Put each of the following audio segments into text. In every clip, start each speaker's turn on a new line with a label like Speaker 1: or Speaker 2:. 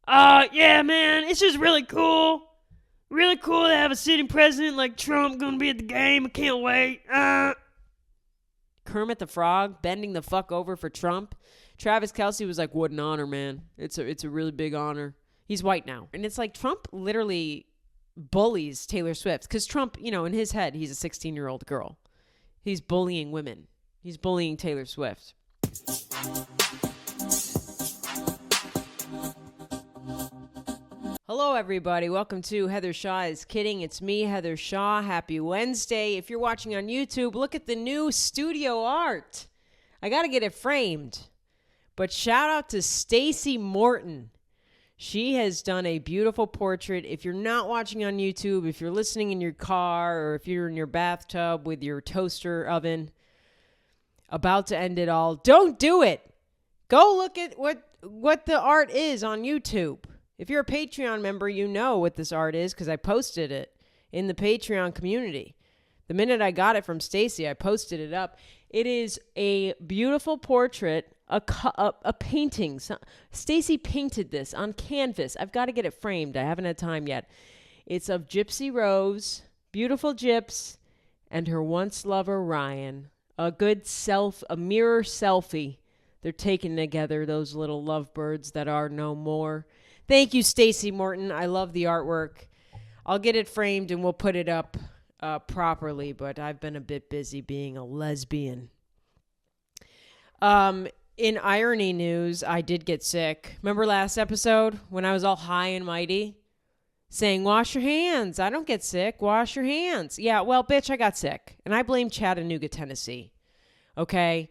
Speaker 1: Yeah, man, it's just really cool. Really cool to have a sitting president like Trump gonna be at the game. I can't wait. Kermit the Frog bending the fuck over for Trump. Travis Kelce was like, what an honor, man. It's a really big honor. He's white now. And it's like Trump literally bullies Taylor Swift. Because Trump, in his head, he's a 16-year-old girl. He's bullying women. He's bullying Taylor Swift. Hello, everybody. Welcome to Heather Shaw is Kidding. It's me, Heather Shaw. Happy Wednesday. If you're watching on YouTube, look at the new studio art. I got to get it framed. But shout out to Stacy Morton. She has done a beautiful portrait. If you're not watching on YouTube, if you're listening in your car, or if you're in your bathtub with your toaster oven, about to end it all, don't do it. Go look at what the art is on YouTube. If you're a Patreon member, you know what this art is because I posted it in the Patreon community. The minute I got it from Stacy, I posted it up. It is a beautiful portrait, a painting. Stacy painted this on canvas. I've got to get it framed. I haven't had time yet. It's of Gypsy Rose, beautiful Gyps, and her once lover, Ryan. A mirror selfie. They're taken together, those little lovebirds that are no more. Thank you, Stacy Morton. I love the artwork. I'll get it framed and we'll put it up properly, but I've been a bit busy being a lesbian. In irony news, I did get sick. Remember last episode when I was all high and mighty saying, wash your hands. I don't get sick. Wash your hands. Yeah, well, bitch, I got sick. And I blame Chattanooga, Tennessee. Okay?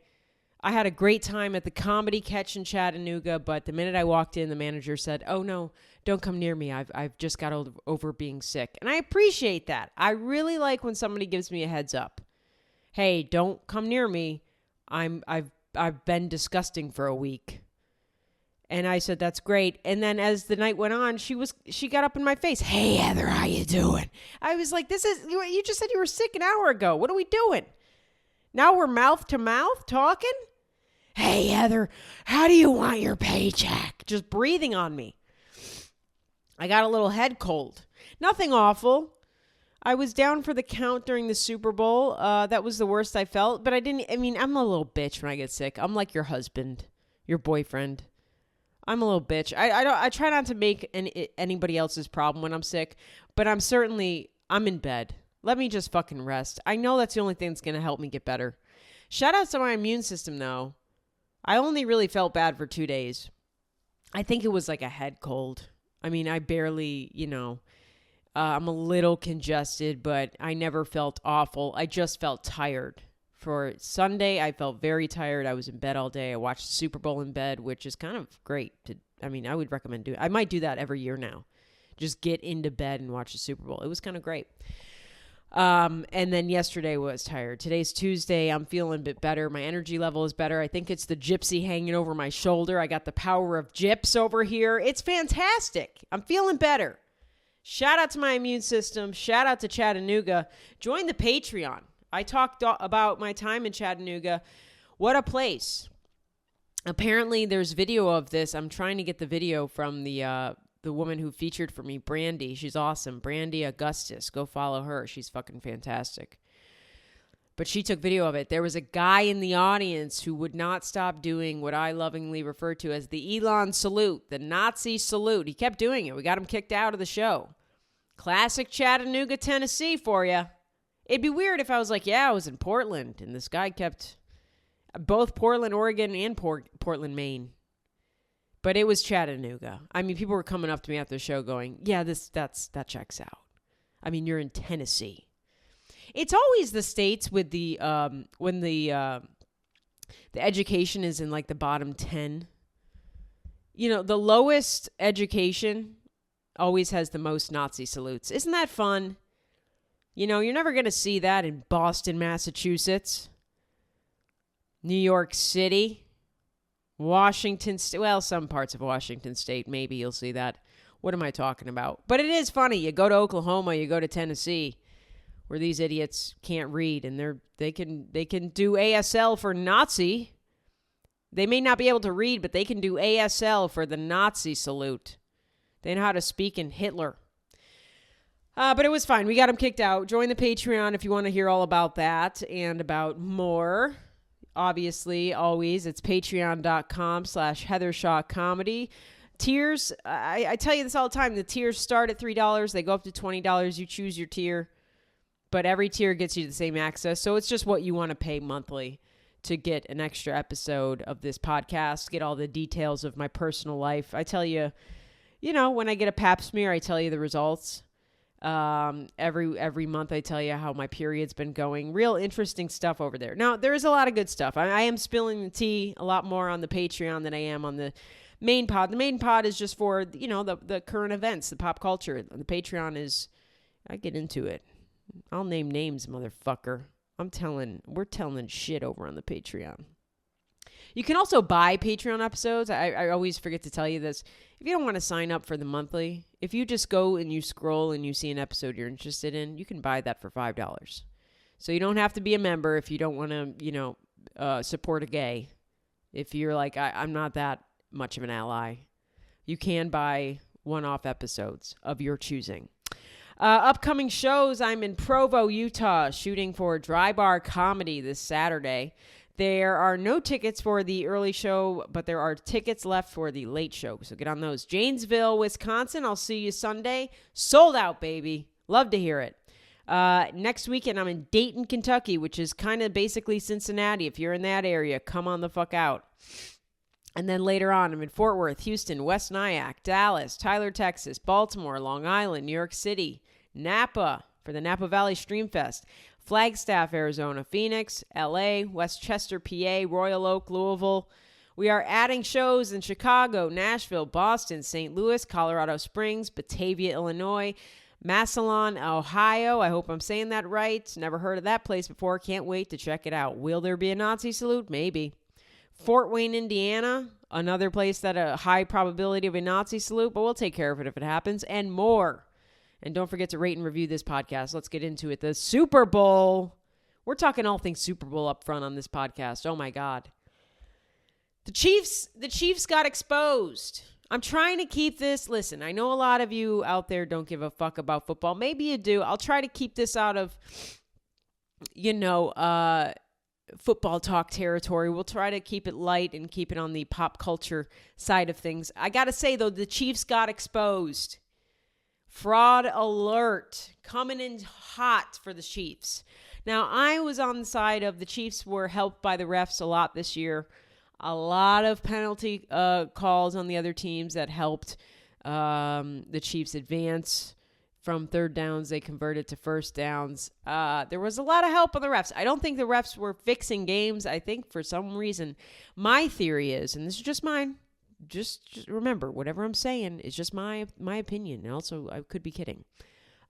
Speaker 1: I had a great time at the Comedy Catch in Chattanooga, but the minute I walked in, the manager said, oh, no, don't come near me. I've just got over being sick. And I appreciate that. I really like when somebody gives me a heads up. Hey, don't come near me. I've been disgusting for a week. And I said, that's great. And then as the night went on, she got up in my face. Hey, Heather, how you doing? I was like, you just said you were sick an hour ago. What are we doing? Now we're mouth to mouth talking? Hey, Heather, how do you want your paycheck? Just breathing on me. I got a little head cold. Nothing awful. I was down for the count during the Super Bowl. That was the worst I felt. But I'm a little bitch when I get sick. I'm like your husband, your boyfriend. I'm a little bitch. I try not to make anybody else's problem when I'm sick. But I'm in bed. Let me just fucking rest. I know that's the only thing that's going to help me get better. Shout out to my immune system, though. I only really felt bad for 2 days. I think it was like a head cold. I mean, I barely, I'm a little congested, but I never felt awful. I just felt tired. For Sunday, I felt very tired. I was in bed all day. I watched the Super Bowl in bed, which is kind of great. I would recommend doing. I might do that every year now. Just get into bed and watch the Super Bowl. It was kind of great. And then yesterday was tired. Today's Tuesday. I'm feeling a bit better. My energy level is better. I think it's the gypsy hanging over my shoulder. I got the power of gyps over here. It's fantastic. I'm feeling better. Shout out to my immune system. Shout out to Chattanooga. Join the Patreon. I talked about my time in Chattanooga. What a place. Apparently there's video of this. I'm trying to get the video from the woman who featured for me, Brandy. She's awesome. Brandy Augustus. Go follow her. She's fucking fantastic. But she took video of it. There was a guy in the audience who would not stop doing what I lovingly refer to as the Elon salute, the Nazi salute. He kept doing it. We got him kicked out of the show. Classic Chattanooga, Tennessee for you. It'd be weird if I was like, yeah, I was in Portland. And this guy kept both Portland, Oregon and Portland, Maine. But it was Chattanooga. I mean, people were coming up to me after the show going, yeah, that checks out. I mean, you're in Tennessee. It's always the states with the when the education is in like the bottom 10. The lowest education always has the most Nazi salutes. Isn't that fun? You're never going to see that in Boston, Massachusetts, New York City, Washington State. Well, some parts of Washington State, maybe you'll see that. What am I talking about? But it is funny. You go to Oklahoma, you go to Tennessee, where these idiots can't read, and they can do ASL for Nazi. They may not be able to read, but they can do ASL for the Nazi salute. They know how to speak in Hitler. But it was fine. We got him kicked out. Join the Patreon if you want to hear all about that and about more. Obviously, always, it's patreon.com/HeatherShawComedy. Tiers, I tell you this all the time. The tiers start at $3. They go up to $20. You choose your tier. But every tier gets you the same access. So it's just what you want to pay monthly to get an extra episode of this podcast, get all the details of my personal life. I tell you, when I get a pap smear, I tell you the results. Every month I tell you how my period's been going. Real interesting stuff over there. Now, there is a lot of good stuff. I am spilling the tea a lot more on the Patreon than I am on the main pod. The main pod is just for, the current events, the pop culture. The Patreon is, I get into it. I'll name names, motherfucker. We're telling shit over on the Patreon. You can also buy Patreon episodes. I always forget to tell you this. If you don't want to sign up for the monthly, if you just go and you scroll and you see an episode you're interested in, you can buy that for $5. So you don't have to be a member if you don't want to, support a gay. If you're like, I'm not that much of an ally, you can buy one-off episodes of your choosing. Upcoming shows, I'm in Provo, Utah, shooting for Dry Bar Comedy this Saturday. There are no tickets for the early show, but there are tickets left for the late show, so get on those. Janesville, Wisconsin, I'll see you Sunday. Sold out, baby. Love to hear it. Next weekend, I'm in Dayton, Kentucky, which is kind of basically Cincinnati. If you're in that area, come on the fuck out. And then later on, I'm in Fort Worth, Houston, West Nyack, Dallas, Tyler, Texas, Baltimore, Long Island, New York City, Napa for the Napa Valley Stream Fest, Flagstaff, Arizona, Phoenix, LA, Westchester, PA, Royal Oak, Louisville. We are adding shows in Chicago, Nashville, Boston, St. Louis, Colorado Springs, Batavia, Illinois, Massillon, Ohio. I hope I'm saying that right. Never heard of that place before. Can't wait to check it out. Will there be a Nazi salute? Maybe. Fort Wayne, Indiana, another place that a high probability of a Nazi salute, but we'll take care of it if it happens, and more. And don't forget to rate and review this podcast. Let's get into it. The Super Bowl. We're talking all things Super Bowl up front on this podcast. Oh, my God. The Chiefs got exposed. I'm trying to keep this. Listen, I know a lot of you out there don't give a fuck about football. Maybe you do. I'll try to keep this out of, football talk territory. We'll try to keep it light and keep it on the pop culture side of things. I got to say, though, the Chiefs got exposed. Fraud alert coming in hot for the Chiefs. Now, I was on the side of the Chiefs were helped by the refs a lot this year. A lot of penalty calls on the other teams that helped the Chiefs advance from third downs. They converted to first downs. There was a lot of help on the refs. I don't think the refs were fixing games. I think for some reason, my theory is, and this is just mine, just remember, whatever I'm saying is just my opinion. And also, I could be kidding.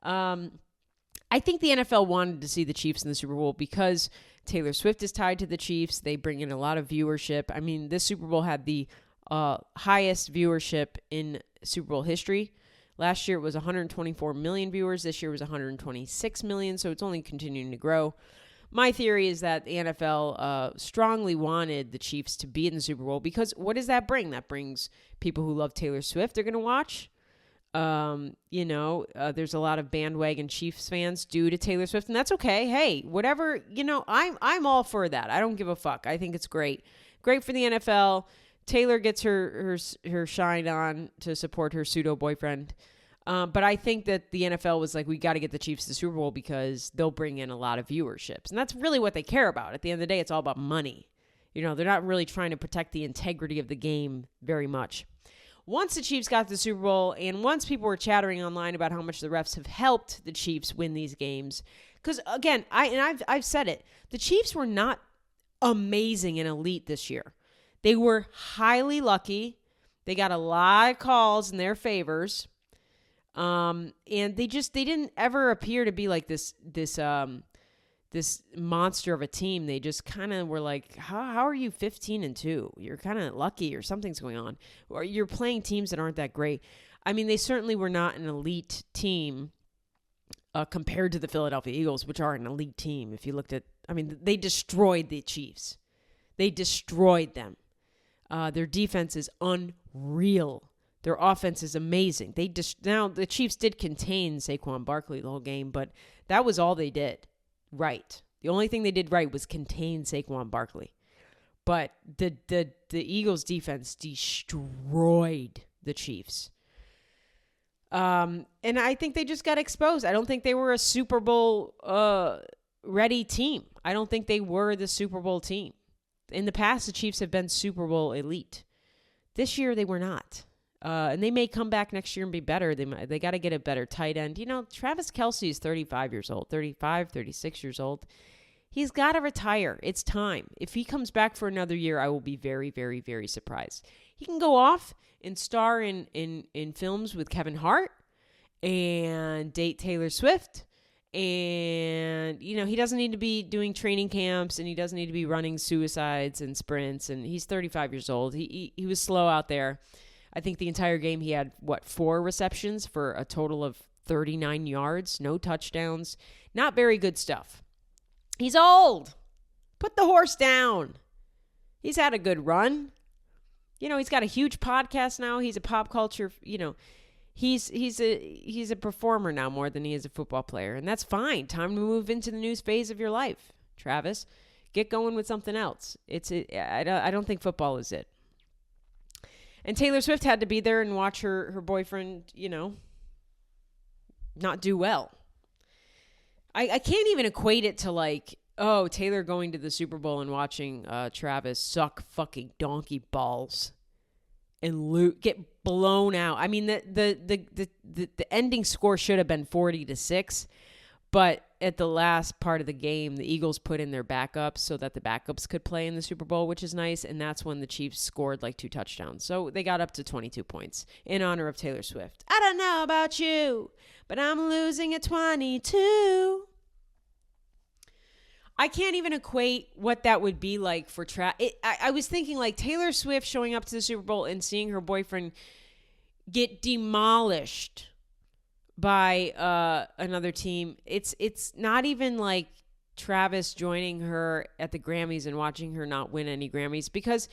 Speaker 1: I think the NFL wanted to see the Chiefs in the Super Bowl because Taylor Swift is tied to the Chiefs. They bring in a lot of viewership. I mean, this Super Bowl had the highest viewership in Super Bowl history. Last year, it was 124 million viewers. This year was 126 million, so it's only continuing to grow. My theory is that the NFL strongly wanted the Chiefs to be in the Super Bowl because what does that bring? That brings people who love Taylor Swift. They're going to watch. There's a lot of bandwagon Chiefs fans due to Taylor Swift, and that's okay. Hey, whatever, I'm all for that. I don't give a fuck. I think it's great. Great for the NFL. Taylor gets her shine on to support her pseudo boyfriend. But I think that the NFL was like, we got to get the Chiefs to the Super Bowl because they'll bring in a lot of viewerships. And that's really what they care about. At the end of the day, it's all about money. They're not really trying to protect the integrity of the game very much. Once the Chiefs got to the Super Bowl, and once people were chattering online about how much the refs have helped the Chiefs win these games, because again, I've said it, the Chiefs were not amazing and elite this year. They were highly lucky. They got a lot of calls in their favors. And they didn't ever appear to be like this monster of a team. They just kind of were like, how are you 15-2? You're kind of lucky or something's going on. Or you're playing teams that aren't that great. I mean, they certainly were not an elite team compared to the Philadelphia Eagles, which are an elite team. If you looked at, they destroyed the Chiefs. They destroyed them. Their defense is unreal. Their offense is amazing. Now the Chiefs did contain Saquon Barkley the whole game, but that was all they did right. The only thing they did right was contain Saquon Barkley. But the Eagles defense destroyed the Chiefs. And I think they just got exposed. I don't think they were a Super Bowl ready team. I don't think they were the Super Bowl team. In the past, the Chiefs have been Super Bowl elite. This year, they were not. And they may come back next year and be better. They got to get a better tight end. You know, Travis Kelce is 35 years old, 35, 36 years old. He's got to retire. It's time. If he comes back for another year, I will be very, very, very surprised. He can go off and star in films with Kevin Hart and date Taylor Swift. And, you know, he doesn't need to be doing training camps, and he doesn't need to be running suicides and sprints. And he's 35 years old. He was slow out there. I think the entire game he had, 4 receptions for a total of 39 yards, no touchdowns. Not very good stuff. He's old. Put the horse down. He's had a good run. You know, he's got a huge podcast now. He's a pop culture, you know, he's a performer now more than he is a football player. And that's fine. Time to move into the new phase of your life, Travis. Get going with something else. I don't think football is it. And Taylor Swift had to be there and watch her boyfriend, you know, not do well. I can't even equate it to like, oh, Taylor going to the Super Bowl and watching Travis suck fucking donkey balls and get blown out. I mean, the ending score should have been 40-6, but at the last part of the game, the Eagles put in their backups so that the backups could play in the Super Bowl, which is nice, and that's when the Chiefs scored like 2 touchdowns. So they got up to 22 points in honor of Taylor Swift. I don't know about you, but I'm losing at 22. I can't even equate what that would be like for I was thinking like Taylor Swift showing up to the Super Bowl and seeing her boyfriend get demolished by another team. It's not even like Travis joining her at the Grammys and watching her not win any Grammys, because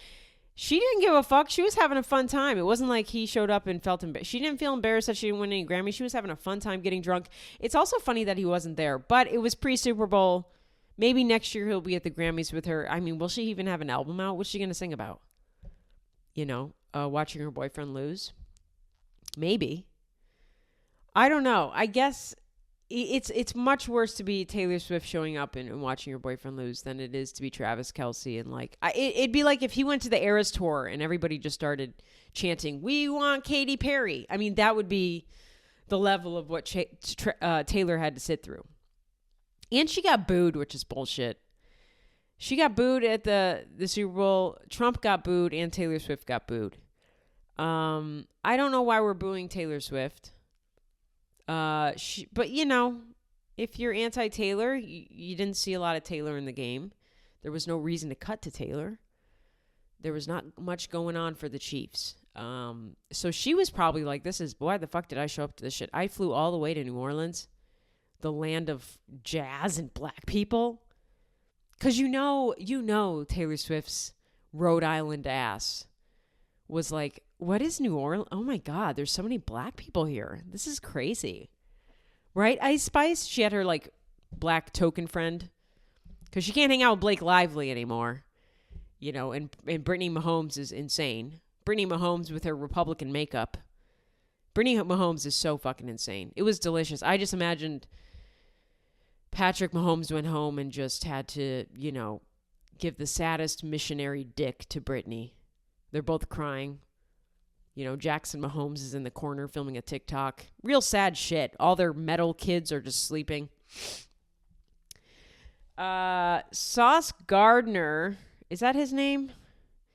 Speaker 1: she didn't give a fuck. She was having a fun time. It wasn't like he showed up and felt embarrassed. She didn't feel embarrassed that she didn't win any Grammys. She was having a fun time getting drunk. It's also funny that he wasn't there, but it was pre-Super Bowl. Maybe next year he'll be at the Grammys with her. I mean, will she even have an album out? What's she going to sing about? You know, watching her boyfriend lose? Maybe. I don't know. I guess it's much worse to be Taylor Swift showing up and watching her boyfriend lose than it is to be Travis Kelce. And like, it'd be like if he went to the Eras Tour and everybody just started chanting, "We want Katy Perry." I mean, that would be the level of what Taylor had to sit through. And she got booed, which is bullshit. She got booed at the Super Bowl. Trump got booed and Taylor Swift got booed. I don't know why we're booing Taylor Swift. But you know, if you're anti-Taylor, you didn't see a lot of Taylor in the game. There was no reason to cut to Taylor. There was not much going on for the Chiefs. So she was probably like, why the fuck did I show up to this shit? I flew all the way to New Orleans, the land of jazz and black people. Because you know Taylor Swift's Rhode Island ass was like, what is New Orleans? Oh my God, there's so many black people here. This is crazy. Right, Ice Spice? She had her like black token friend. Because she can't hang out with Blake Lively anymore. You know, and Brittany Mahomes is insane. Brittany Mahomes with her Republican makeup. Brittany Mahomes is so fucking insane. It was delicious. I just imagined Patrick Mahomes went home and just had to, you know, give the saddest missionary dick to Brittany. They're both crying. You know, Jackson Mahomes is in the corner filming a TikTok. Real sad shit. All their metal kids are just sleeping. Sauce Gardner, is that his name?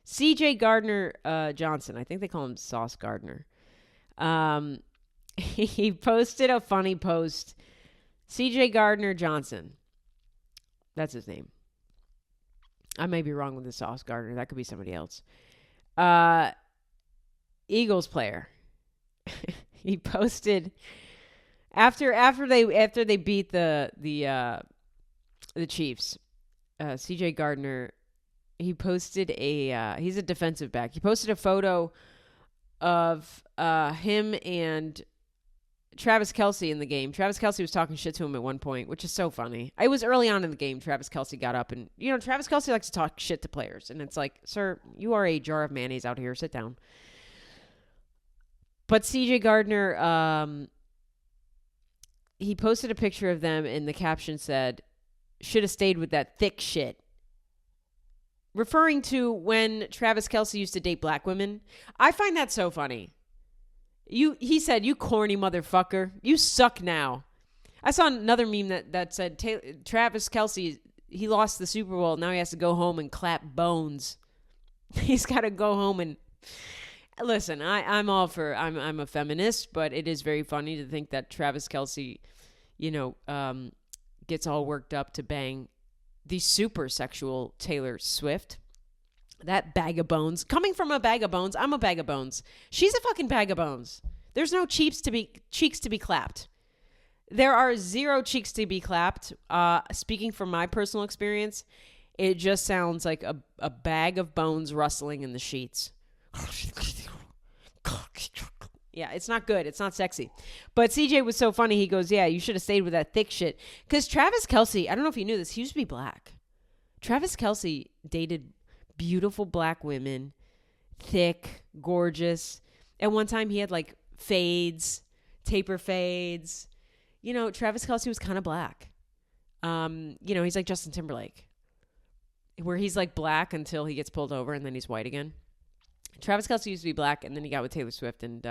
Speaker 1: CJ Gardner-Johnson. I think they call him Sauce Gardner. He posted a funny post. CJ Gardner-Johnson. That's his name. I may be wrong with the Sauce Gardner. That could be somebody else. Eagles player. He posted after they beat the Chiefs. CJ Gardner, he posted he's a defensive back. He posted a photo of him and Travis Kelce in the game. Travis Kelce was talking shit to him at one point, which is so funny. It was early on in the game. Travis Kelce got up and, Travis Kelce likes to talk shit to players. And it's like, sir, you are a jar of mayonnaise out here. Sit down. But CJ Gardner, he posted a picture of them and the caption said, should have stayed with that thick shit. Referring to when Travis Kelce used to date black women. I find that so funny. He said, you corny motherfucker. You suck now. I saw another meme that said, Travis Kelce, he lost the Super Bowl. Now he has to go home and clap bones. He's got to go home and... Listen, I'm all for... I'm a feminist, but it is very funny to think that Travis Kelce, gets all worked up to bang the super sexual Taylor Swift. That bag of bones. Coming from a bag of bones, I'm a bag of bones. She's a fucking bag of bones. There's no cheeks to be clapped. There are zero cheeks to be clapped. Speaking from my personal experience, it just sounds like a bag of bones rustling in the sheets. Yeah, it's not good. It's not sexy. But CJ was so funny. He goes, yeah, you should have stayed with that thick shit. Because Travis Kelce, I don't know if you knew this, he used to be black. Travis Kelce dated beautiful black women, thick, gorgeous. At one time, he had like fades, taper fades. Travis Kelce was kind of black. He's like Justin Timberlake, where he's like black until he gets pulled over and then he's white again. Travis Kelce used to be black and then he got with Taylor Swift and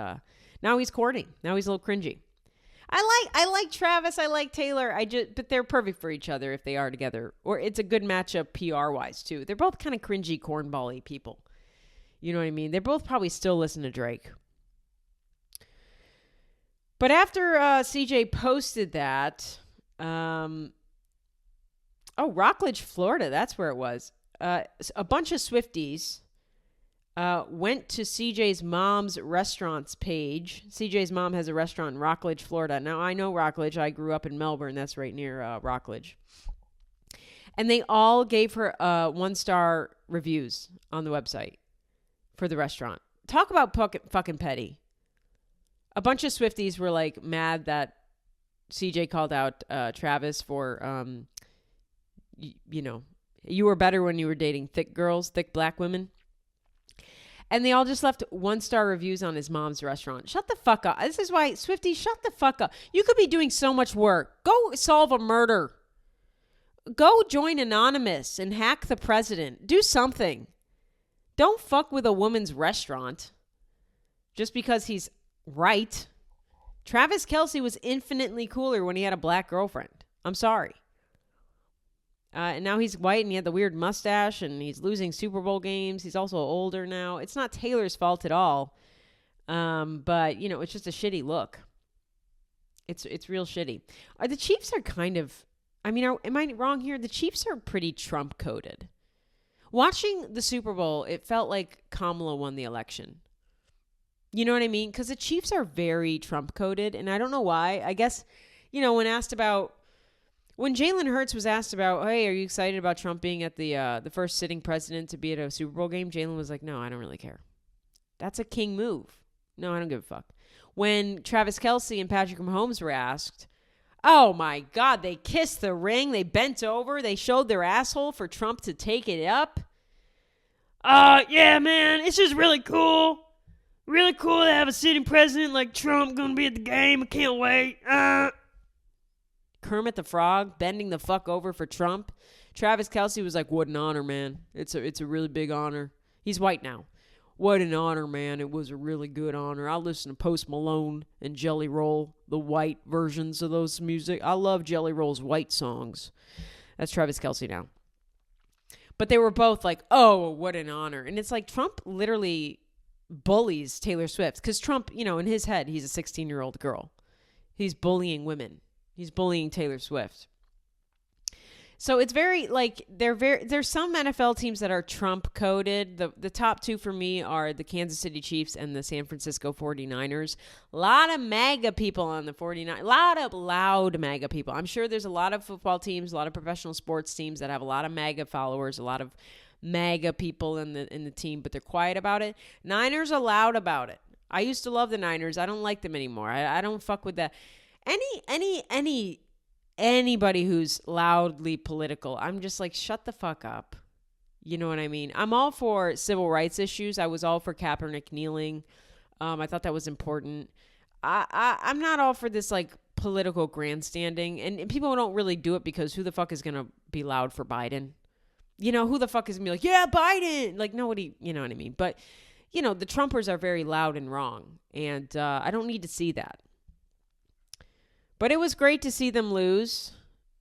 Speaker 1: now he's courting. Now he's a little cringy. I like Travis. I like Taylor. But they're perfect for each other if they are together. Or it's a good matchup PR-wise, too. They're both kind of cringy, cornball-y people. You know what I mean? They're both probably still listening to Drake. But after CJ posted that, Rockledge, Florida, that's where it was. A bunch of Swifties went to CJ's mom's restaurants page. CJ's mom has a restaurant in Rockledge, Florida. Now, I know Rockledge. I grew up in Melbourne. That's right near Rockledge. And they all gave her 1-star reviews on the website for the restaurant. Talk about fucking petty. A bunch of Swifties were like mad that CJ called out Travis for, you were better when you were dating thick girls, thick black women. And they all just left 1-star reviews on his mom's restaurant. Shut the fuck up. This is why, Swifty, shut the fuck up. You could be doing so much work. Go solve a murder. Go join Anonymous and hack the president. Do something. Don't fuck with a woman's restaurant just because he's right. Travis Kelce was infinitely cooler when he had a black girlfriend. I'm sorry. And now he's white and he had the weird mustache and he's losing Super Bowl games. He's also older now. It's not Taylor's fault at all. But, it's just a shitty look. It's real shitty. The Chiefs are kind of, am I wrong here? The Chiefs are pretty Trump-coded. Watching the Super Bowl, it felt like Kamala won the election. You know what I mean? Because the Chiefs are very Trump-coded, and I don't know why. I guess, when Jalen Hurts was asked about, hey, are you excited about Trump being at the first sitting president to be at a Super Bowl game? Jalen was like, no, I don't really care. That's a king move. No, I don't give a fuck. When Travis Kelce and Patrick Mahomes were asked, oh my God, they kissed the ring. They bent over. They showed their asshole for Trump to take it up. Yeah, man, it's just really cool. Really cool to have a sitting president like Trump going to be at the game. I can't wait. Kermit the Frog bending the fuck over for Trump. Travis Kelce was like, what an honor, man. It's a really big honor. He's white now. What an honor, man. It was a really good honor. I listen to Post Malone and Jelly Roll, the white versions of those music. I love Jelly Roll's white songs. That's Travis Kelce now. But they were both like, oh, what an honor. And it's like Trump literally bullies Taylor Swift. Because Trump, in his head, he's a 16-year-old girl. He's bullying women. He's bullying Taylor Swift. So it's very there's some NFL teams that are Trump coded. The top two for me are the Kansas City Chiefs and the San Francisco 49ers. A lot of MAGA people on the 49ers. A lot of loud MAGA people. I'm sure there's a lot of football teams, a lot of professional sports teams that have a lot of MAGA followers, a lot of MAGA people in the team, but they're quiet about it. Niners are loud about it. I used to love the Niners. I don't like them anymore. I don't fuck with that. Anybody who's loudly political, I'm just like, shut the fuck up. You know what I mean? I'm all for civil rights issues. I was all for Kaepernick kneeling. I thought that was important. I'm not all for this like political grandstanding, and people don't really do it because who the fuck is gonna be loud for Biden? You know, who the fuck is gonna be like, yeah, Biden? Like nobody, you know what I mean? But you know, the Trumpers are very loud and wrong, and I don't need to see that. But it was great to see them lose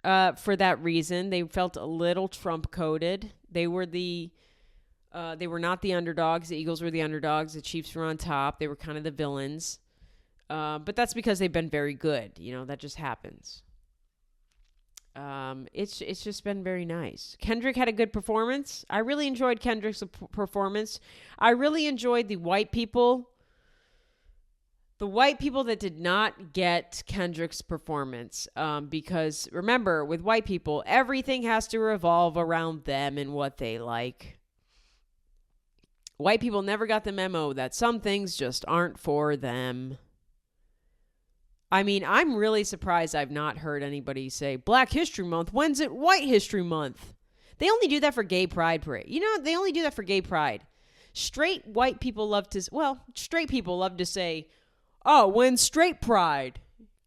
Speaker 1: for that reason. They felt a little Trump-coded. They were not the underdogs. The Eagles were the underdogs. The Chiefs were on top. They were kind of the villains. But that's because they've been very good. You know, that just happens. It's just been very nice. Kendrick had a good performance. I really enjoyed Kendrick's performance. I really enjoyed the white people that did not get Kendrick's performance. Because remember, with white people, everything has to revolve around them and what they like. White people never got the memo that some things just aren't for them. I mean, I'm really surprised I've not heard anybody say Black History Month. When's it White History Month? They only do that for Gay Pride Parade. You know, they only do that for Gay Pride. Straight people love to say, oh, when's Straight Pride?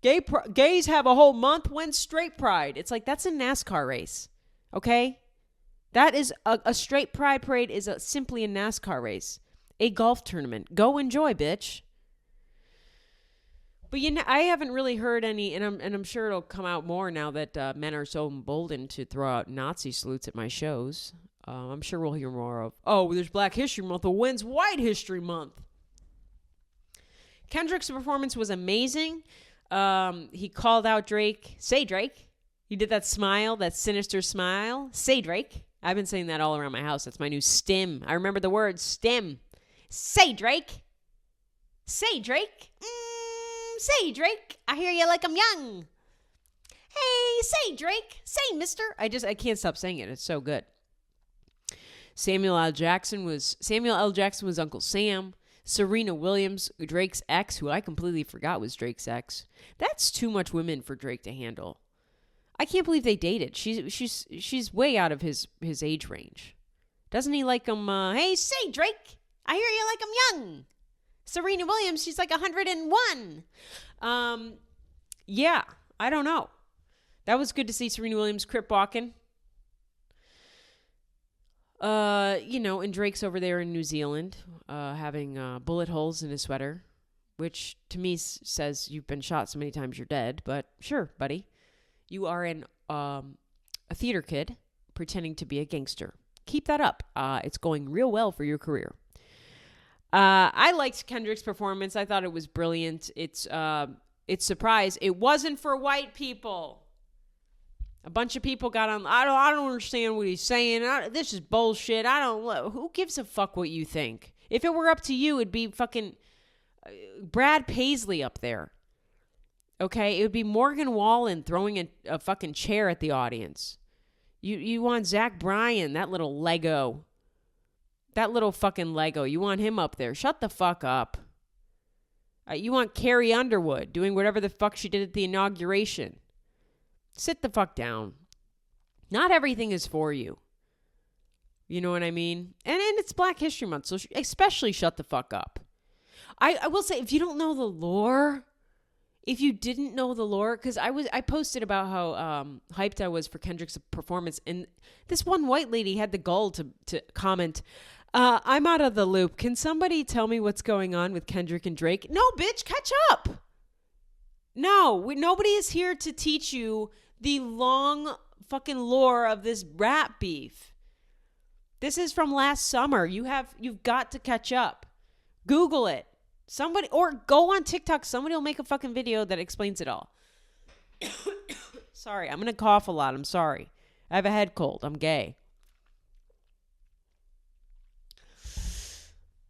Speaker 1: Gays have a whole month. When's Straight Pride? It's like, that's a NASCAR race. Okay? That is a Straight Pride Parade is simply a NASCAR race. A golf tournament. Go enjoy, bitch. But you know, I haven't really heard any, and I'm sure it'll come out more now that men are so emboldened to throw out Nazi salutes at my shows. I'm sure we'll hear more of, oh, there's Black History Month. Well, when's White History Month? Kendrick's performance was amazing. He called out Drake. Say, Drake. He did that smile, that sinister smile. Say, Drake. I've been saying that all around my house. That's my new stim. I remember the word stim. Say, Drake. Say, Drake. Say, Drake, I hear you like I'm young. Hey, say, Drake. Say, mister. I can't stop saying it. It's so good. Samuel L. Jackson was Uncle Sam. Serena Williams, Drake's ex, who I completely forgot was Drake's ex. That's too much women for Drake to handle. I can't believe they dated. She's way out of his age range. Doesn't he like him? Hey, say, Drake, I hear you like I'm young. Serena Williams, she's like 101. Yeah, I don't know. That was good to see Serena Williams crip walking. You know, and Drake's over there in New Zealand, having bullet holes in his sweater, which to me says you've been shot so many times you're dead. But sure, buddy, you are a theater kid pretending to be a gangster. Keep that up. It's going real well for your career. I liked Kendrick's performance. I thought it was brilliant. It's surprise. It wasn't for white people. A bunch of people got on. I don't understand what he's saying. This is bullshit. Who gives a fuck what you think? If it were up to you, it'd be fucking Brad Paisley up there. Okay, it would be Morgan Wallen throwing a fucking chair at the audience. You want Zach Bryan, that little Lego. That little fucking Lego. You want him up there. Shut the fuck up. You want Carrie Underwood doing whatever the fuck she did at the inauguration. Sit the fuck down. Not everything is for you. You know what I mean? And it's Black History Month, so especially shut the fuck up. I will say, if you don't know the lore, if you didn't know the lore, because I posted about how hyped I was for Kendrick's performance, and this one white lady had the gall to comment, I'm out of the loop. Can somebody tell me what's going on with Kendrick and Drake? No, bitch, catch up. No, nobody is here to teach you the long fucking lore of this rap beef. This is from last summer. You've got to catch up. Google it. Somebody, or go on TikTok. Somebody will make a fucking video that explains it all. Sorry, I'm going to cough a lot. I'm sorry. I have a head cold. I'm gay.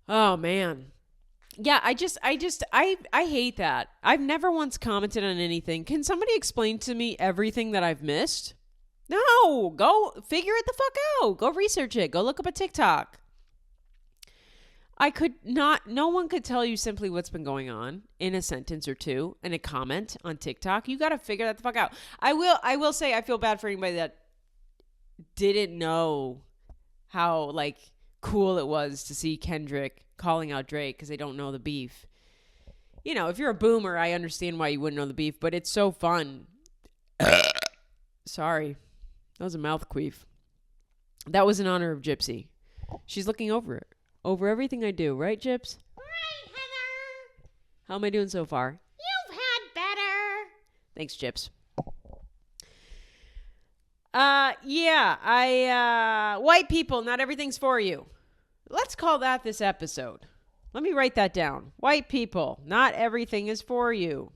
Speaker 1: Oh, man. Yeah, I hate that. I've never once commented on anything. Can somebody explain to me everything that I've missed? No, go figure it the fuck out. Go research it. Go look up a TikTok. no one could tell you simply what's been going on in a sentence or two in a comment on TikTok. You got to figure that the fuck out. I will say I feel bad for anybody that didn't know how like cool it was to see Kendrick calling out Drake because they don't know the beef. You know, if you're a boomer, I understand why you wouldn't know the beef, but it's so fun. Sorry. That was a mouth queef. That was in honor of Gypsy. She's looking over it. Over everything I do. Right, Gyps?
Speaker 2: Right, Heather.
Speaker 1: How am I doing so far?
Speaker 2: You've had better.
Speaker 1: Thanks, Gyps. White people, not everything's for you. Let's call that this episode. Let me write that down. White people, not everything is for you.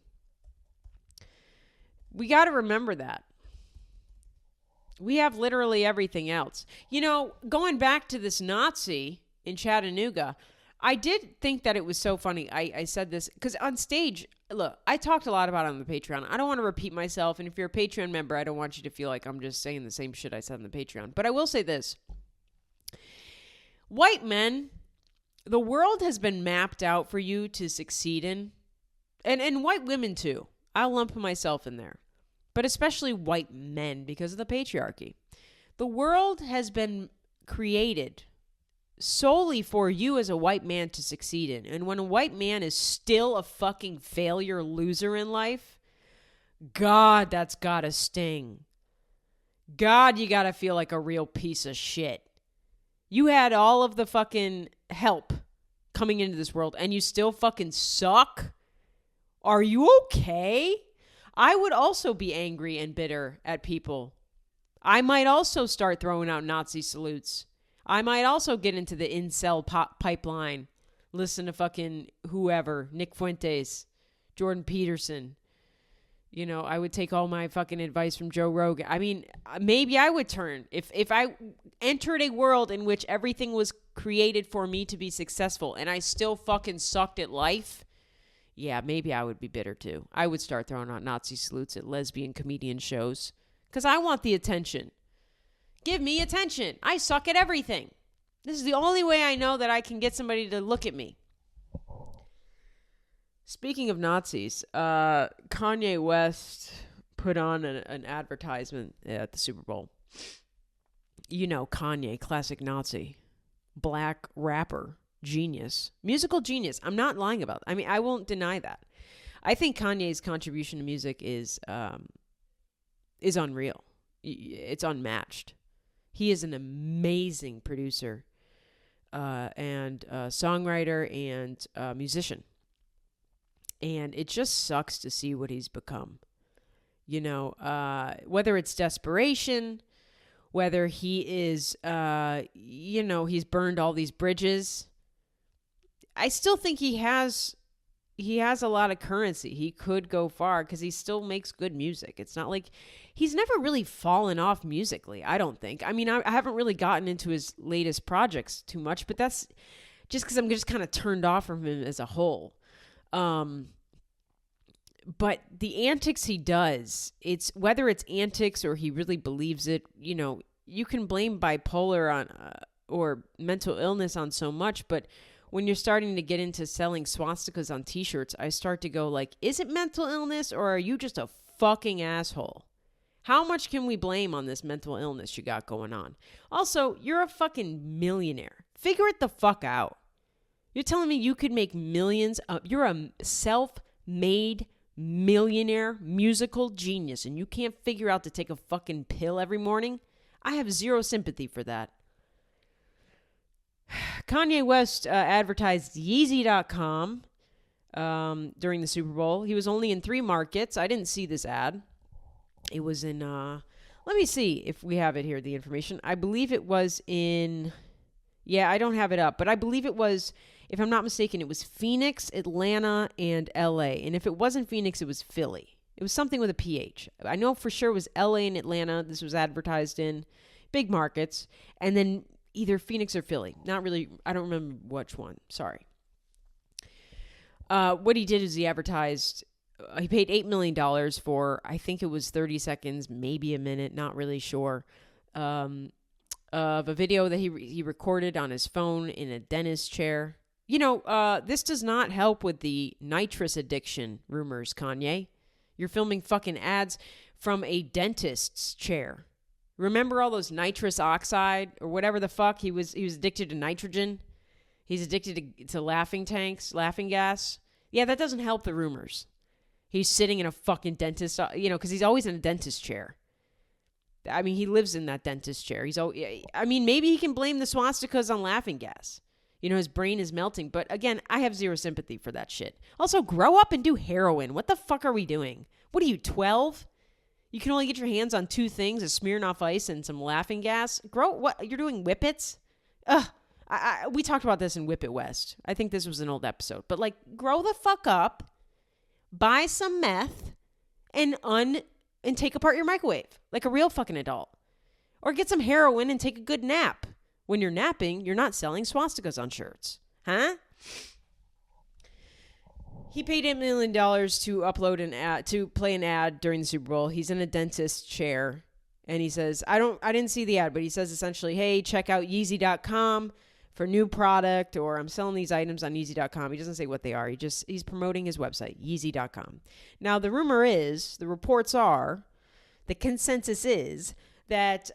Speaker 1: We got to remember that. We have literally everything else. You know, going back to this Nazi in Chattanooga, I did think that it was so funny. I said this because on stage, look, I talked a lot about it on the Patreon. I don't want to repeat myself. And if you're a Patreon member, I don't want you to feel like I'm just saying the same shit I said on the Patreon. But I will say this. White men, the world has been mapped out for you to succeed in. And white women too. I'll lump myself in there. But especially white men because of the patriarchy. The world has been created solely for you as a white man to succeed in. And when a white man is still a fucking failure loser in life, God, that's gotta sting. God, you gotta feel like a real piece of shit. You had all of the fucking help coming into this world and you still fucking suck? Are you okay? I would also be angry and bitter at people. I might also start throwing out Nazi salutes. I might also get into the incel pipeline. Listen to fucking whoever, Nick Fuentes, Jordan Peterson. You know, I would take all my fucking advice from Joe Rogan. I mean, maybe I would turn. If I entered a world in which everything was created for me to be successful and I still fucking sucked at life, yeah, maybe I would be bitter too. I would start throwing out Nazi salutes at lesbian comedian shows because I want the attention. Give me attention. I suck at everything. This is the only way I know that I can get somebody to look at me. Speaking of Nazis, Kanye West put on an advertisement at the Super Bowl. You know, Kanye, classic Nazi, black rapper. Genius, musical genius. I'm not lying about it. I mean, I won't deny that. I think Kanye's contribution to music is unreal. It's unmatched. He is an amazing producer and songwriter and musician. And it just sucks to see what he's become. You know, whether it's desperation, whether he is, he's burned all these bridges. I still think he has a lot of currency. He could go far because he still makes good music. It's not like he's never really fallen off musically, I don't think. I mean, I haven't really gotten into his latest projects too much, but that's just because I'm just kind of turned off from him as a whole. But the antics he does, it's whether it's antics or he really believes it, you know, you can blame bipolar on or mental illness on so much, but when you're starting to get into selling swastikas on t-shirts, I start to go like, is it mental illness or are you just a fucking asshole? How much can we blame on this mental illness you got going on? Also, you're a fucking millionaire. Figure it the fuck out. You're telling me you could make millions. You're a self-made millionaire musical genius and you can't figure out to take a fucking pill every morning? I have zero sympathy for that. Kanye West advertised Yeezy.com during the Super Bowl. He was only in 3 markets. I didn't see this ad. It was in, let me see if we have it here, the information. I believe it was in, I don't have it up, but I believe it was, if I'm not mistaken, it was Phoenix, Atlanta, and LA. And if it wasn't Phoenix, it was Philly. It was something with a PH. I know for sure it was LA and Atlanta. This was advertised in big markets. And then either Phoenix or Philly. Not really. I don't remember which one. Sorry. What he did is he advertised, he paid $8 million for, I think it was 30 seconds, maybe a minute, not really sure, of a video that he recorded on his phone in a dentist chair. This does not help with the nitrous addiction rumors, Kanye. You're filming fucking ads from a dentist's chair. Remember all those nitrous oxide or whatever the fuck? He was addicted to nitrogen. He's addicted to laughing gas. Yeah, that doesn't help the rumors. He's sitting in a fucking dentist, because he's always in a dentist chair. I mean, he lives in that dentist chair. Maybe he can blame the swastikas on laughing gas. His brain is melting. But again, I have zero sympathy for that shit. Also, grow up and do heroin. What the fuck are we doing? What are you, 12? You can only get your hands on two things, a Smirnoff Ice and some laughing gas. What? You're doing whippets? Ugh. We talked about this in Whip It West. I think this was an old episode. But, grow the fuck up, buy some meth, and take apart your microwave like a real fucking adult. Or get some heroin and take a good nap. When you're napping, you're not selling swastikas on shirts. Huh? He paid $8 million to upload an ad, to play an ad during the Super Bowl. He's in a dentist's chair. And he says, I didn't see the ad, but he says essentially, hey, check out Yeezy.com for new product, or I'm selling these items on Yeezy.com. He doesn't say what they are. He's promoting his website, Yeezy.com. Now, the reports are, the consensus is that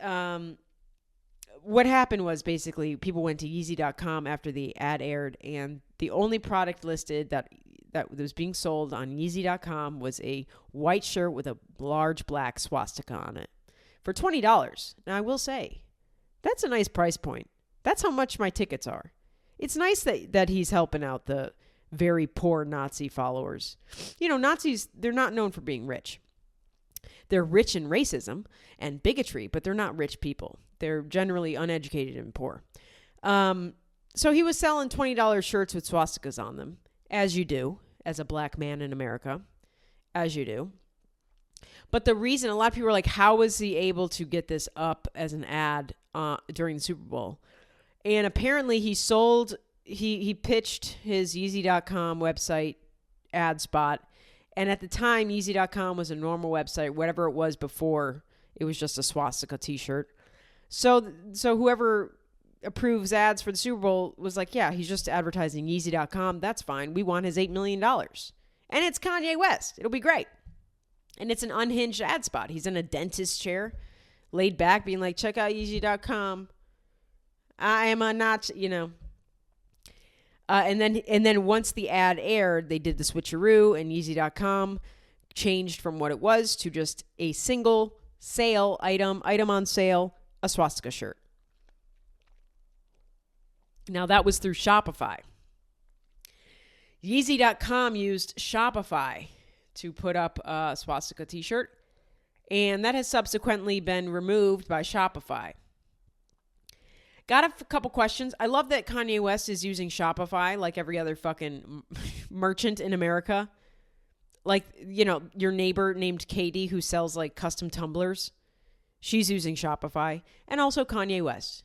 Speaker 1: what happened was basically people went to Yeezy.com after the ad aired, and the only product listed that was being sold on Yeezy.com was a white shirt with a large black swastika on it for $20. Now, I will say, that's a nice price point. That's how much my tickets are. It's nice that he's helping out the very poor Nazi followers. Nazis, they're not known for being rich. They're rich in racism and bigotry, but they're not rich people. They're generally uneducated and poor. So he was selling $20 shirts with swastikas on them, as you do, as a black man in America, as you do. But the reason, a lot of people are like, how was he able to get this up as an ad during the Super Bowl? And apparently he pitched his Yeezy.com website ad spot. And at the time, Yeezy.com was a normal website, whatever it was before, it was just a swastika t-shirt. So whoever approves ads for the Super Bowl was like, yeah, he's just advertising Yeezy.com. That's fine. We want his $8 million. And it's Kanye West. It'll be great. And it's an unhinged ad spot. He's in a dentist chair, laid back, being like, check out Yeezy.com. I am a not, and then once the ad aired, they did the switcheroo, and Yeezy.com changed from what it was to just a single sale item on sale, a swastika shirt. Now that was through Shopify. Yeezy.com used Shopify to put up a swastika t-shirt, and that has subsequently been removed by Shopify. Got a couple questions. I love that Kanye West is using Shopify like every other fucking merchant in America. Like, your neighbor named Katie who sells like custom tumblers. She's using Shopify. And also Kanye West.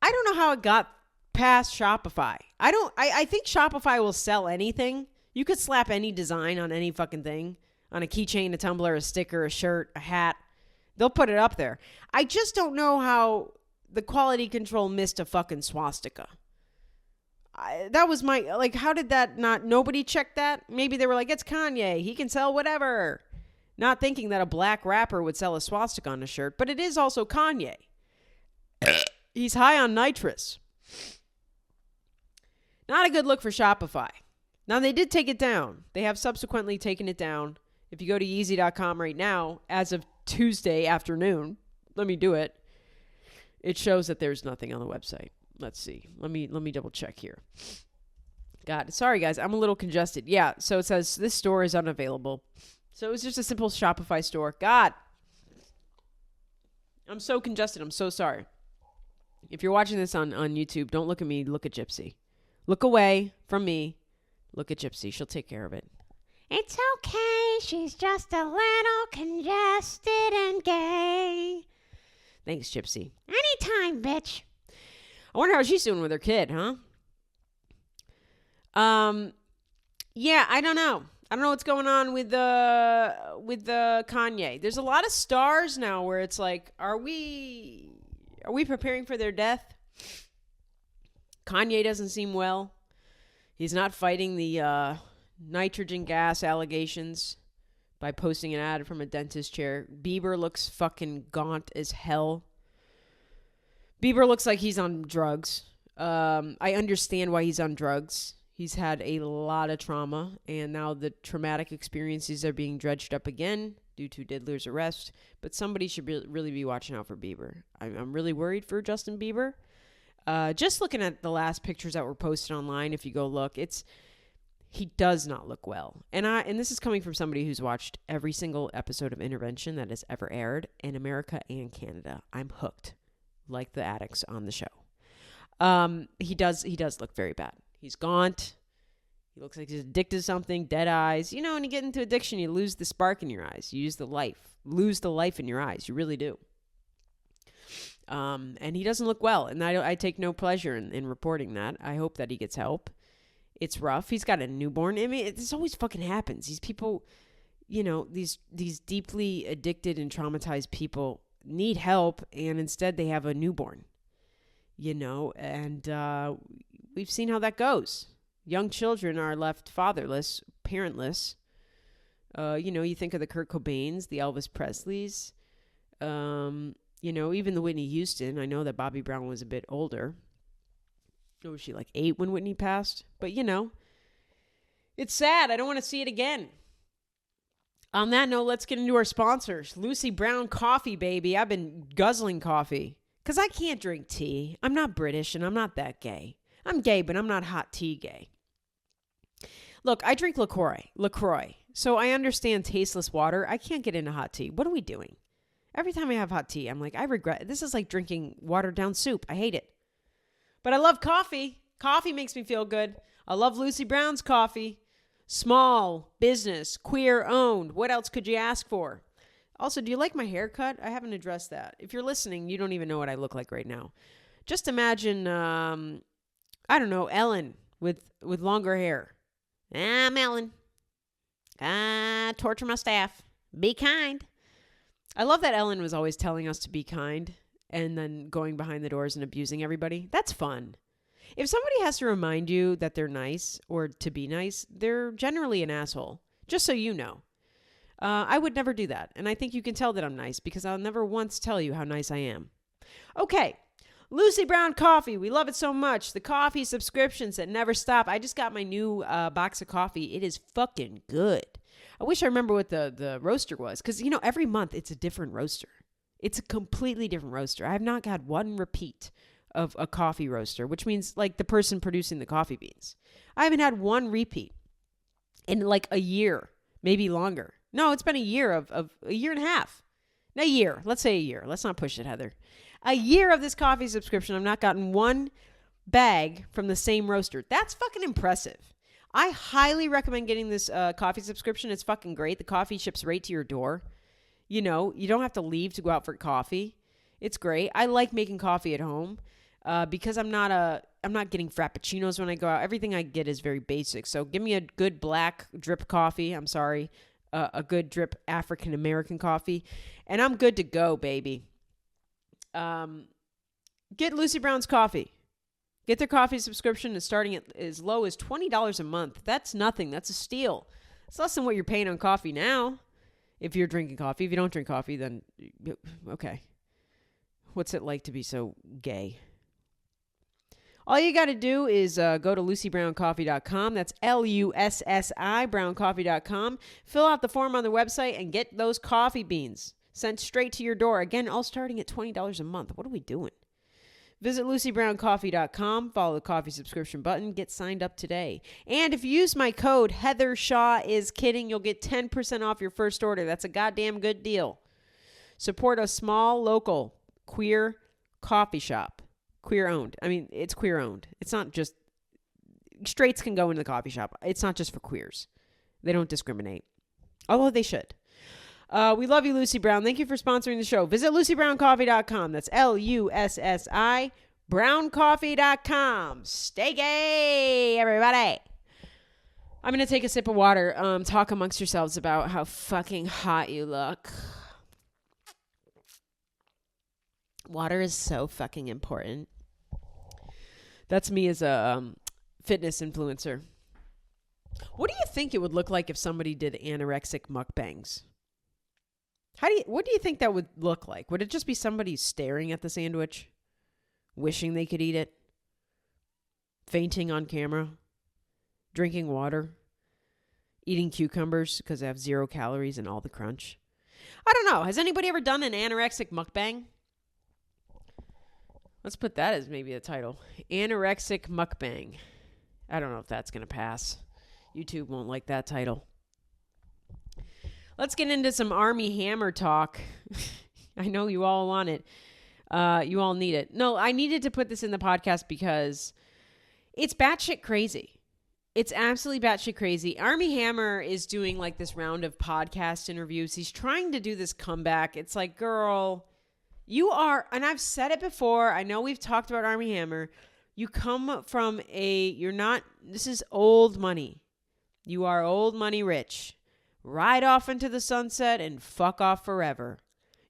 Speaker 1: I don't know how it got past Shopify. I think Shopify will sell anything. You could slap any design on any fucking thing. On a keychain, a tumbler, a sticker, a shirt, a hat. They'll put it up there. I just don't know how the quality control missed a fucking swastika. That was how did that not, nobody checked that? Maybe they were like, it's Kanye, he can sell whatever. Not thinking that a black rapper would sell a swastika on a shirt, but it is also Kanye. He's high on nitrous. Not a good look for Shopify. Now, they did take it down. They have subsequently taken it down. If you go to Yeezy.com right now, as of Tuesday afternoon, let me do it. It shows that there's nothing on the website. Let's see. Let me double check here. God, sorry guys, I'm a little congested. Yeah, so it says this store is unavailable. So it was just a simple Shopify store. God, I'm so congested. I'm so sorry. If you're watching this on YouTube, don't look at me. Look at Gypsy. Look away from me. Look at Gypsy. She'll take care of it.
Speaker 2: It's okay. She's just a little congested and gay.
Speaker 1: Thanks, Gypsy.
Speaker 2: Anytime, bitch.
Speaker 1: I wonder how she's doing with her kid, huh? Yeah, I don't know. I don't know what's going on with the Kanye. There's a lot of stars now where it's like, are we preparing for their death? Kanye doesn't seem well. He's not fighting the nitrogen gas allegations by posting an ad from a dentist chair. Bieber looks fucking gaunt as hell. Bieber looks like he's on drugs. I understand why he's on drugs. He's had a lot of trauma, and now the traumatic experiences are being dredged up again due to Diddler's arrest. But somebody should really be watching out for Bieber. I'm really worried for Justin Bieber. Just looking at the last pictures that were posted online, if you go look, he does not look well. And this is coming from somebody who's watched every single episode of Intervention that has ever aired in America and Canada. I'm hooked, like the addicts on the show. He does look very bad. He's gaunt. He looks like he's addicted to something, dead eyes. You know, when you get into addiction, you lose the spark in your eyes. You lose the life in your eyes. You really do. And he doesn't look well. And I take no pleasure in reporting that. I hope that he gets help. It's rough. He's got a newborn. I mean, this always fucking happens. These people, you know, these deeply addicted and traumatized people need help, and instead they have a newborn, you know, and we've seen how that goes. Young children are left fatherless, parentless. You know, you think of the Kurt Cobains, the Elvis Presleys, you know, even the Whitney Houston. I know that Bobby Brown was a bit older. Or was she like 8 when Whitney passed? But, you know, it's sad. I don't want to see it again. On that note, let's get into our sponsors. Lucy Brown Coffee, baby. I've been guzzling coffee because I can't drink tea. I'm not British and I'm not that gay. I'm gay, but I'm not hot tea gay. Look, I drink LaCroix. So I understand tasteless water. I can't get into hot tea. What are we doing? Every time I have hot tea, I'm like, I regret it. This is like drinking watered down soup. I hate it. But I love coffee. Coffee makes me feel good. I love Lucy Brown's coffee. Small, business, queer owned. What else could you ask for? Also, do you like my haircut? I haven't addressed that. If you're listening, you don't even know what I look like right now. Just imagine, I don't know, Ellen with longer hair. I'm Ellen. Torture my staff. Be kind. I love that Ellen was always telling us to be kind and then going behind the doors and abusing everybody. That's fun. If somebody has to remind you that they're nice or to be nice, they're generally an asshole. Just so you know. I would never do that. And I think you can tell that I'm nice because I'll never once tell you how nice I am. Okay. Lucy Brown Coffee. We love it so much. The coffee subscriptions that never stop. I just got my new box of coffee. It is fucking good. I wish I remember what the roaster was. Because, you know, every month it's a different roaster. It's a completely different roaster. I have not got one repeat of a coffee roaster, which means like the person producing the coffee beans. I haven't had one repeat in like a year, maybe longer. No, it's been a year of a year and a half. A year. Let's say a year. Let's not push it, Heather. A year of this coffee subscription. I've not gotten one bag from the same roaster. That's fucking impressive. I highly recommend getting this coffee subscription. It's fucking great. The coffee ships right to your door. You know, you don't have to leave to go out for coffee. It's great. I like making coffee at home because I'm not getting frappuccinos when I go out. Everything I get is very basic. So give me a good black drip coffee. I'm sorry. A good drip African-American coffee. And I'm good to go, baby. Get Lucy Brown's coffee. Get their coffee subscription is starting at as low as $20 a month. That's nothing. That's a steal. It's less than what you're paying on coffee now. If you're drinking coffee. If you don't drink coffee, then okay. What's it like to be so gay? All you got to do is go to lucybrowncoffee.com. That's LUSSI, browncoffee.com. Fill out the form on the website and get those coffee beans sent straight to your door. Again, all starting at $20 a month. What are we doing? Visit lucybrowncoffee.com. Follow the coffee subscription button. Get signed up today. And if you use my code, Heather Shaw is kidding, you'll get 10% off your first order. That's a goddamn good deal. Support a small, local, queer coffee shop. Queer owned. I mean, it's queer owned. It's not just straights can go into the coffee shop. It's not just for queers. They don't discriminate. Although they should. We love you, Lucy Brown. Thank you for sponsoring the show. Visit lucybrowncoffee.com. That's LUSSI, browncoffee.com. Stay gay, everybody. I'm going to take a sip of water. Talk amongst yourselves about how fucking hot you look. Water is so fucking important. That's me as a fitness influencer. What do you think it would look like if somebody did anorexic mukbangs? What do you think that would look like? Would it just be somebody staring at the sandwich, wishing they could eat it, fainting on camera, drinking water, eating cucumbers because they have 0 calories and all the crunch? I don't know. Has anybody ever done an anorexic mukbang? Let's put that as maybe the title. Anorexic mukbang. I don't know if that's going to pass. YouTube won't like that title. Let's get into some Armie Hammer talk. I know you all want it. You all need it. No, I needed to put this in the podcast because it's batshit crazy. It's absolutely batshit crazy. Armie Hammer is doing like this round of podcast interviews. He's trying to do this comeback. It's like, girl, you are, and I've said it before. I know we've talked about Armie Hammer. You come from this is old money. You are old money rich. Ride off into the sunset and fuck off forever.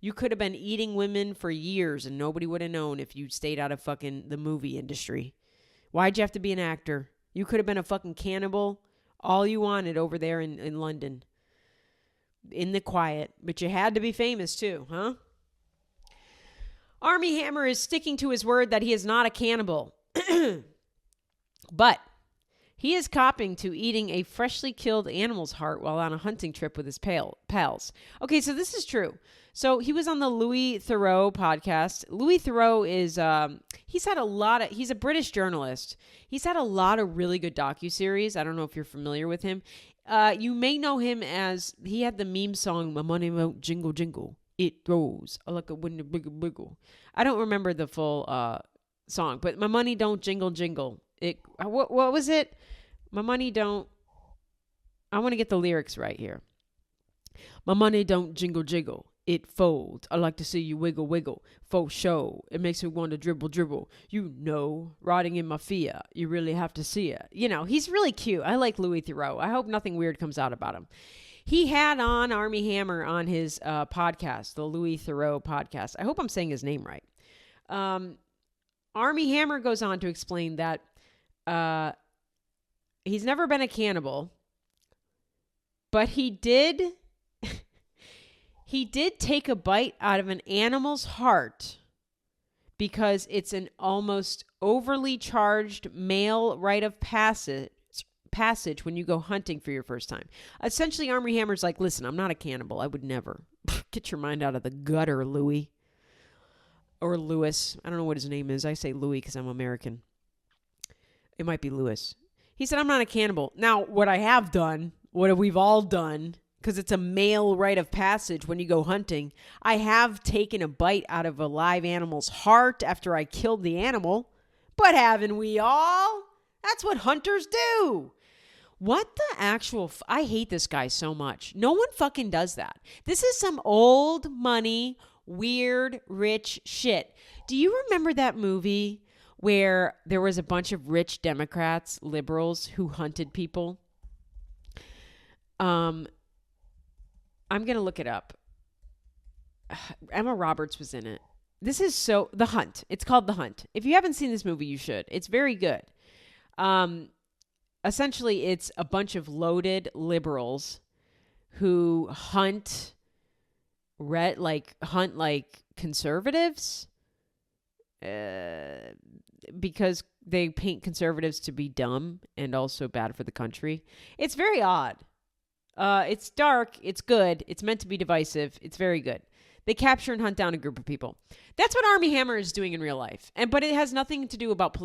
Speaker 1: You could have been eating women for years and nobody would have known if you stayed out of fucking the movie industry. Why'd you have to be an actor? You could have been a fucking cannibal all you wanted over there in London. In the quiet. But you had to be famous too, huh? Armie Hammer is sticking to his word that he is not a cannibal. But he is copping to eating a freshly killed animal's heart while on a hunting trip with his pals. Okay, so this is true. So he was on the Louis Theroux podcast. Louis Theroux is, he's a British journalist. He's had a lot of really good docuseries. I don't know if you're familiar with him. You may know him as, he had the meme song, "My Money Won't Jingle Jingle. It Goes Like a Window Biggle Biggle." I don't remember the full song, but "My money don't jingle jingle." What was it? My money don't, I want to get the lyrics right here. "My money don't jingle jiggle. It folds. I like to see you wiggle wiggle. Faux show. It makes me want to dribble dribble. You know, rotting in my fear. You really have to see it." You know, he's really cute. I like Louis Theroux. I hope nothing weird comes out about him. He had on Armie Hammer on his podcast, the Louis Theroux podcast. I hope I'm saying his name right. Armie Hammer goes on to explain that he's never been a cannibal, but he did take a bite out of an animal's heart because it's an almost overly charged male rite of passage when you go hunting for your first time. Essentially, Armie Hammer's like, listen, I'm not a cannibal. I would never. Get your mind out of the gutter, Louis. Or Louis. I don't know what his name is. I say Louis because I'm American. It might be Louis. He said, I'm not a cannibal. Now, what I have done, what we've all done, because it's a male rite of passage when you go hunting, I have taken a bite out of a live animal's heart after I killed the animal. But haven't we all? That's what hunters do. What the actual... I hate this guy so much. No one fucking does that. This is some old money, weird, rich shit. Do you remember that movie where there was a bunch of rich Democrats, liberals, who hunted people? I'm going to look it up. Emma Roberts was in it. This is The Hunt. It's called The Hunt. If you haven't seen this movie, you should. It's very good. Essentially, it's a bunch of loaded liberals who hunt like conservatives because they paint conservatives to be dumb and also bad for the country. It's very odd. It's dark. It's good. It's meant to be divisive. It's very good. They capture and hunt down a group of people. That's what Armie Hammer is doing in real life. But it has nothing to do about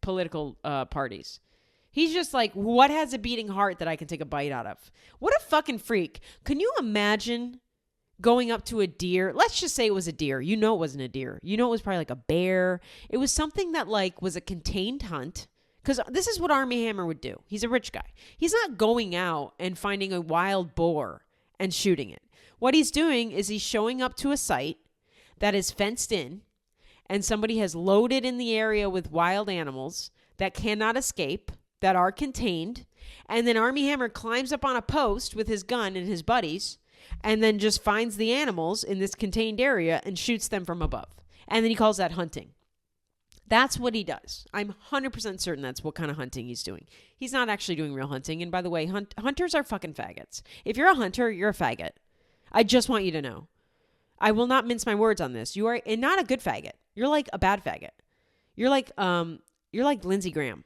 Speaker 1: political parties. He's just like, what has a beating heart that I can take a bite out of? What a fucking freak. Can you imagine going up to a deer? Let's just say it was a deer. You know it wasn't a deer. You know it was probably like a bear. It was something that like was a contained hunt. Because this is what Armie Hammer would do. He's a rich guy. He's not going out and finding a wild boar and shooting it. What he's doing is he's showing up to a site that is fenced in and somebody has loaded in the area with wild animals that cannot escape, that are contained. And then Armie Hammer climbs up on a post with his gun and his buddies and then just finds the animals in this contained area and shoots them from above. And then he calls that hunting. That's what he does. I'm 100% certain that's what kind of hunting he's doing. He's not actually doing real hunting. And by the way, hunters are fucking faggots. If you're a hunter, you're a faggot. I just want you to know. I will not mince my words on this. You are not a good faggot. You're like a bad faggot. You're like Lindsey Graham.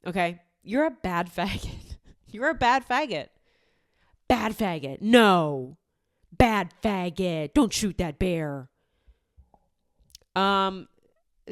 Speaker 1: Okay? You're a bad faggot. You're a bad faggot. Bad faggot. No. Bad faggot. Don't shoot that bear.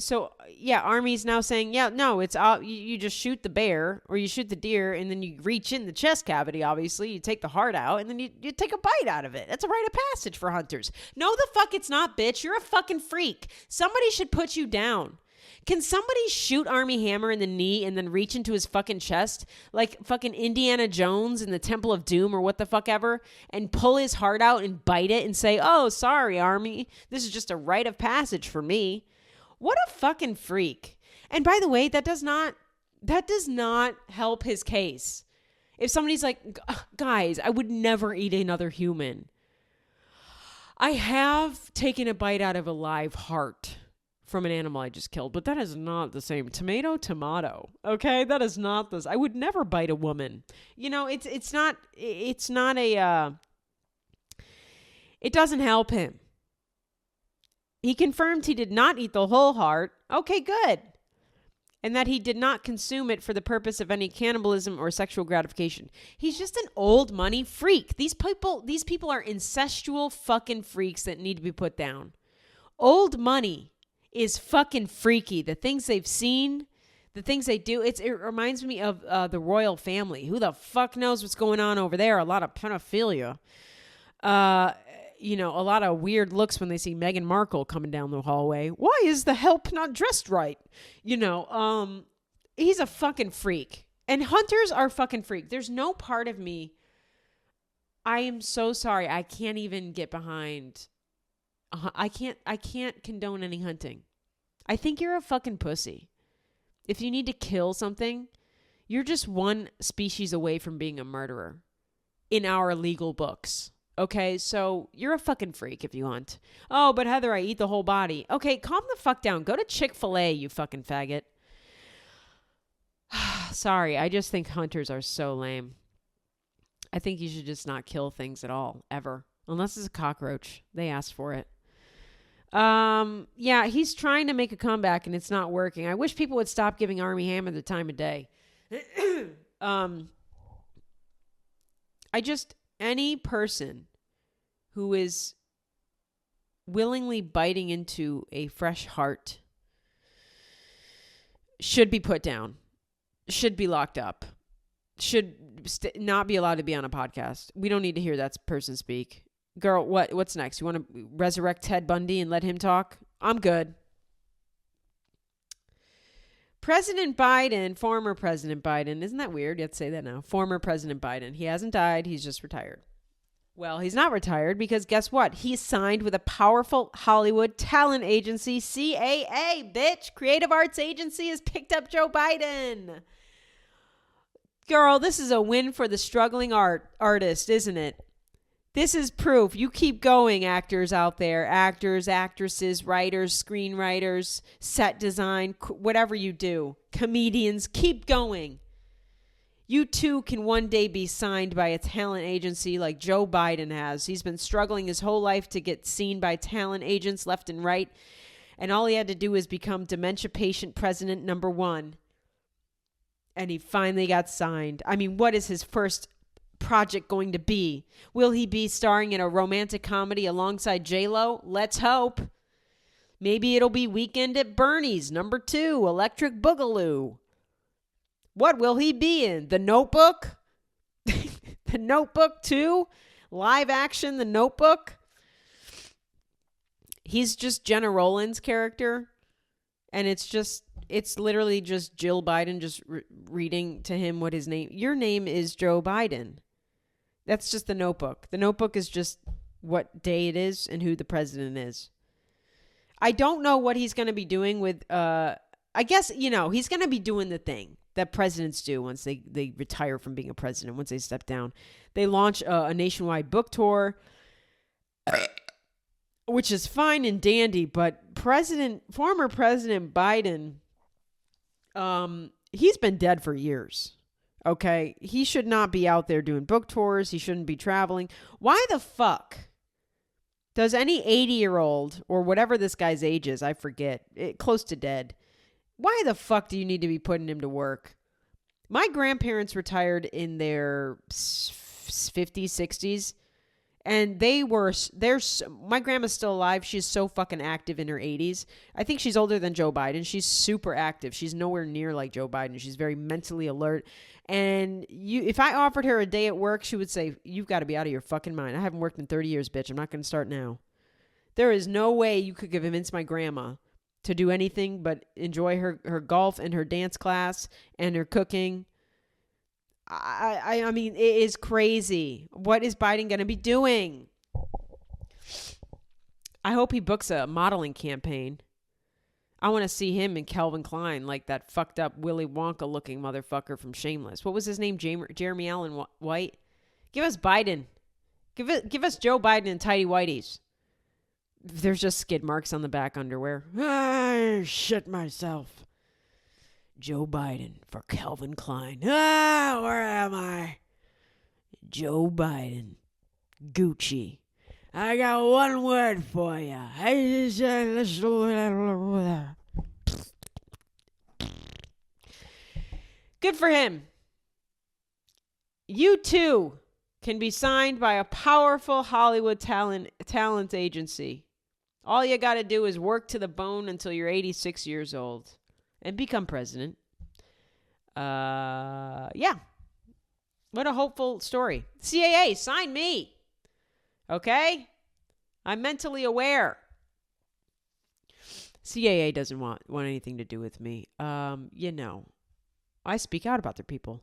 Speaker 1: So yeah, Armie's now saying, yeah, no, it's you just shoot the bear or you shoot the deer and then you reach in the chest cavity, obviously. You take the heart out and then you take a bite out of it. That's a rite of passage for hunters. No, the fuck it's not, bitch. You're a fucking freak. Somebody should put you down. Can somebody shoot Armie Hammer in the knee and then reach into his fucking chest like fucking Indiana Jones in the Temple of Doom or what the fuck ever and pull his heart out and bite it and say, oh, sorry, Armie. This is just a rite of passage for me. What a fucking freak. And by the way, that does not help his case. If somebody's like, guys, I would never eat another human. I have taken a bite out of a live heart from an animal I just killed, but that is not the same. Tomato. Okay, that is not this. I would never bite a woman. You know, it doesn't help him. He confirmed he did not eat the whole heart. Okay, good. And that he did not consume it for the purpose of any cannibalism or sexual gratification. He's just an old money freak. These people are incestual fucking freaks that need to be put down. Old money is fucking freaky. The things they've seen, the things they do. It reminds me of the royal family. Who the fuck knows what's going on over there? A lot of pedophilia. You know, a lot of weird looks when they see Meghan Markle coming down the hallway. Why is the help not dressed right? You know, he's a fucking freak. And hunters are fucking freak. There's no part of me. I am so sorry. I can't even get behind. I can't condone any hunting. I think you're a fucking pussy. If you need to kill something, you're just one species away from being a murderer in our legal books. Okay, so you're a fucking freak if you hunt. Oh, but Heather, I eat the whole body. Okay, calm the fuck down. Go to Chick-fil-A, you fucking faggot. Sorry, I just think hunters are so lame. I think you should just not kill things at all, ever. Unless it's a cockroach. They asked for it. Yeah, he's trying to make a comeback and it's not working. I wish people would stop giving Armie Hammer the time of day. Any person who is willingly biting into a fresh heart should be put down, should be locked up, should not be allowed to be on a podcast. We don't need to hear that person speak. Girl, what's next? You want to resurrect Ted Bundy and let him talk? I'm good. President Biden, former President Biden, isn't that weird? You have to say that now. Former President Biden. He hasn't died. He's just retired. Well, he's not retired because guess what? He's signed with a powerful Hollywood talent agency, CAA, bitch. Creative Arts Agency has picked up Joe Biden. Girl, this is a win for the struggling artist, isn't it? This is proof. You keep going, actors out there. Actors, actresses, writers, screenwriters, set design, whatever you do. Comedians, keep going. You too can one day be signed by a talent agency like Joe Biden has. He's been struggling his whole life to get seen by talent agents left and right. And all he had to do was become dementia patient president number 1. And he finally got signed. I mean, what is his first project going to be? Will he be starring in a romantic comedy alongside J-Lo? Let's hope. Maybe it'll be Weekend at Bernie's number 2, Electric Boogaloo. What will he be in? The Notebook? The Notebook 2? Live action The Notebook? He's just Jenna Rollins' character. And it's literally just Jill Biden just reading to him what his name. Your name is Joe Biden. That's just The Notebook. The Notebook is just what day it is and who the president is. I don't know what he's going to be doing with, I guess, he's going to be doing the thing that presidents do once they retire from being a president, once they step down. They launch a nationwide book tour. which is fine and dandy, but former President Biden, he's been dead for years. Okay. He should not be out there doing book tours. He shouldn't be traveling. Why the fuck does any 80-year-old or whatever this guy's age is, I forget, close to dead, why the fuck do you need to be putting him to work? My grandparents retired in their 50s, 60s. And my grandma's still alive. She's so fucking active in her 80s. I think she's older than Joe Biden. She's super active. She's nowhere near like Joe Biden. She's very mentally alert. And if I offered her a day at work, she would say, you've got to be out of your fucking mind. I haven't worked in 30 years, bitch. I'm not going to start now. There is no way you could convince my grandma to do anything but enjoy her golf and her dance class and her cooking. I mean, it is crazy. What is Biden going to be doing? I hope he books a modeling campaign. I want to see him in Calvin Klein, like that fucked up Willy Wonka looking motherfucker from Shameless. What was his name? Jeremy Allen White. Give us Biden. Give us Joe Biden in tighty whities. There's just skid marks on the back underwear. I shit myself. Joe Biden for Calvin Klein. Where am I? Joe Biden. Gucci. I got one word for you. Good for him. You too can be signed by a powerful Hollywood talent agency. All you got to do is work to the bone until you're 86 years old. And become president. Yeah. What a hopeful story. CAA, sign me. Okay? I'm mentally aware. CAA doesn't want anything to do with me. You know, I speak out about their people.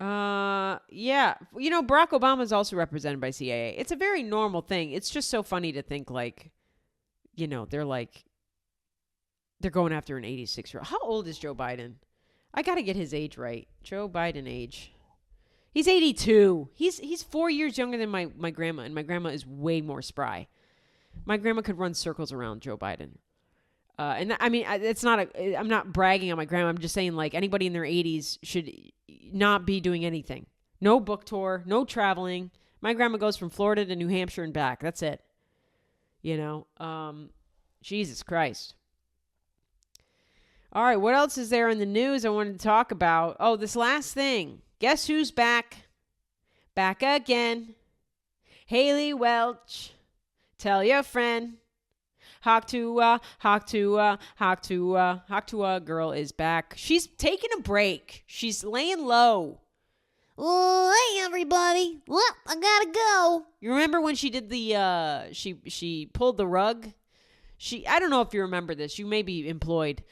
Speaker 1: Yeah. You know, Barack Obama is also represented by CAA. It's a very normal thing. It's just so funny to think like, you know, they're going after an 86-year-old. How old is Joe Biden? I got to get his age right. Joe Biden age. He's 82. He's 4 years younger than my grandma, and my grandma is way more spry. My grandma could run circles around Joe Biden. I'm not bragging on my grandma. I'm just saying, like, anybody in their 80s should not be doing anything. No book tour, no traveling. My grandma goes from Florida to New Hampshire and back. That's it. You know, Jesus Christ. All right, what else is there in the news I wanted to talk about? Oh, this last thing. Guess who's back? Back again. Haley Welch. Tell your friend. Hawk Tuah girl is back. She's taking a break. She's laying low.
Speaker 2: Oh, hey, everybody. Well, I gotta go.
Speaker 1: You remember when she did she pulled the rug? I don't know if you remember this. You may be employed.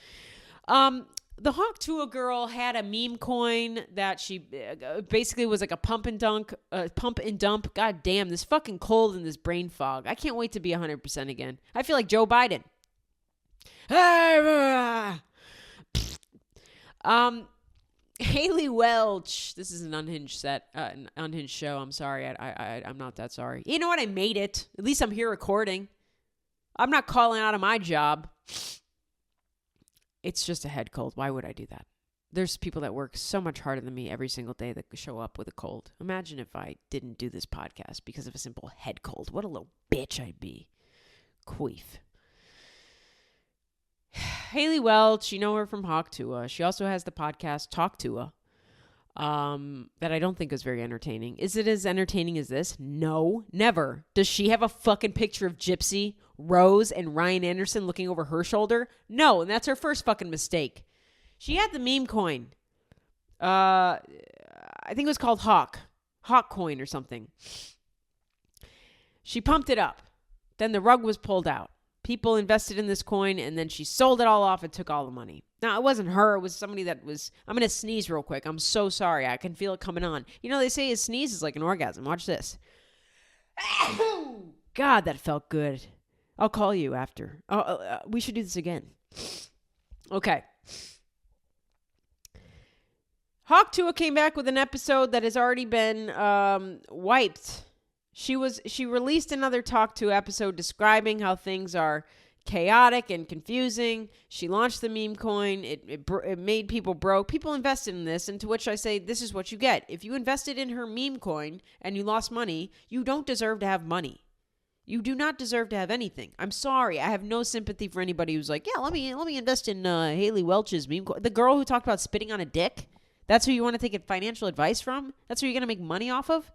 Speaker 1: The Hawk Tuah girl had a meme coin that she basically was like a pump and dump. God damn, this fucking cold and this brain fog. I can't wait to be 100% again. I feel like Joe Biden. Haley Welch. This is an unhinged an unhinged show. I'm sorry. I'm not that sorry. You know what? I made it. At least I'm here recording. I'm not calling out of my job. It's just a head cold. Why would I do that? There's people that work so much harder than me every single day that show up with a cold. Imagine if I didn't do this podcast because of a simple head cold. What a little bitch I'd be. Queef. Haley Welch, you know her from Hawk Tuah. She also has the podcast Talk Tuah, that I don't think is very entertaining. Is it as entertaining as this? No, never. Does she have a fucking picture of Gypsy, Rose, and Ryan Anderson looking over her shoulder? No, and that's her first fucking mistake. She had the meme coin. I think it was called Hawk coin or something. She pumped it up. Then the rug was pulled out. People invested in this coin, and then she sold it all off and took all the money. Now, it wasn't her. It was somebody that was... I'm going to sneeze real quick. I'm so sorry. I can feel it coming on. You know, they say a sneeze is like an orgasm. Watch this. God, that felt good. I'll call you after. We should do this again. Okay. Hawk Tuah came back with an episode that has already been wiped. She released another Talk To episode describing how things are chaotic and confusing. She launched the meme coin. It made people broke. People invested in this, and to which I say, this is what you get. If you invested in her meme coin and you lost money, you don't deserve to have money. You do not deserve to have anything. I'm sorry. I have no sympathy for anybody who's like, yeah, let me invest in Haley Welch's meme coin. The girl who talked about spitting on a dick. That's who you want to take financial advice from? That's who you're going to make money off of?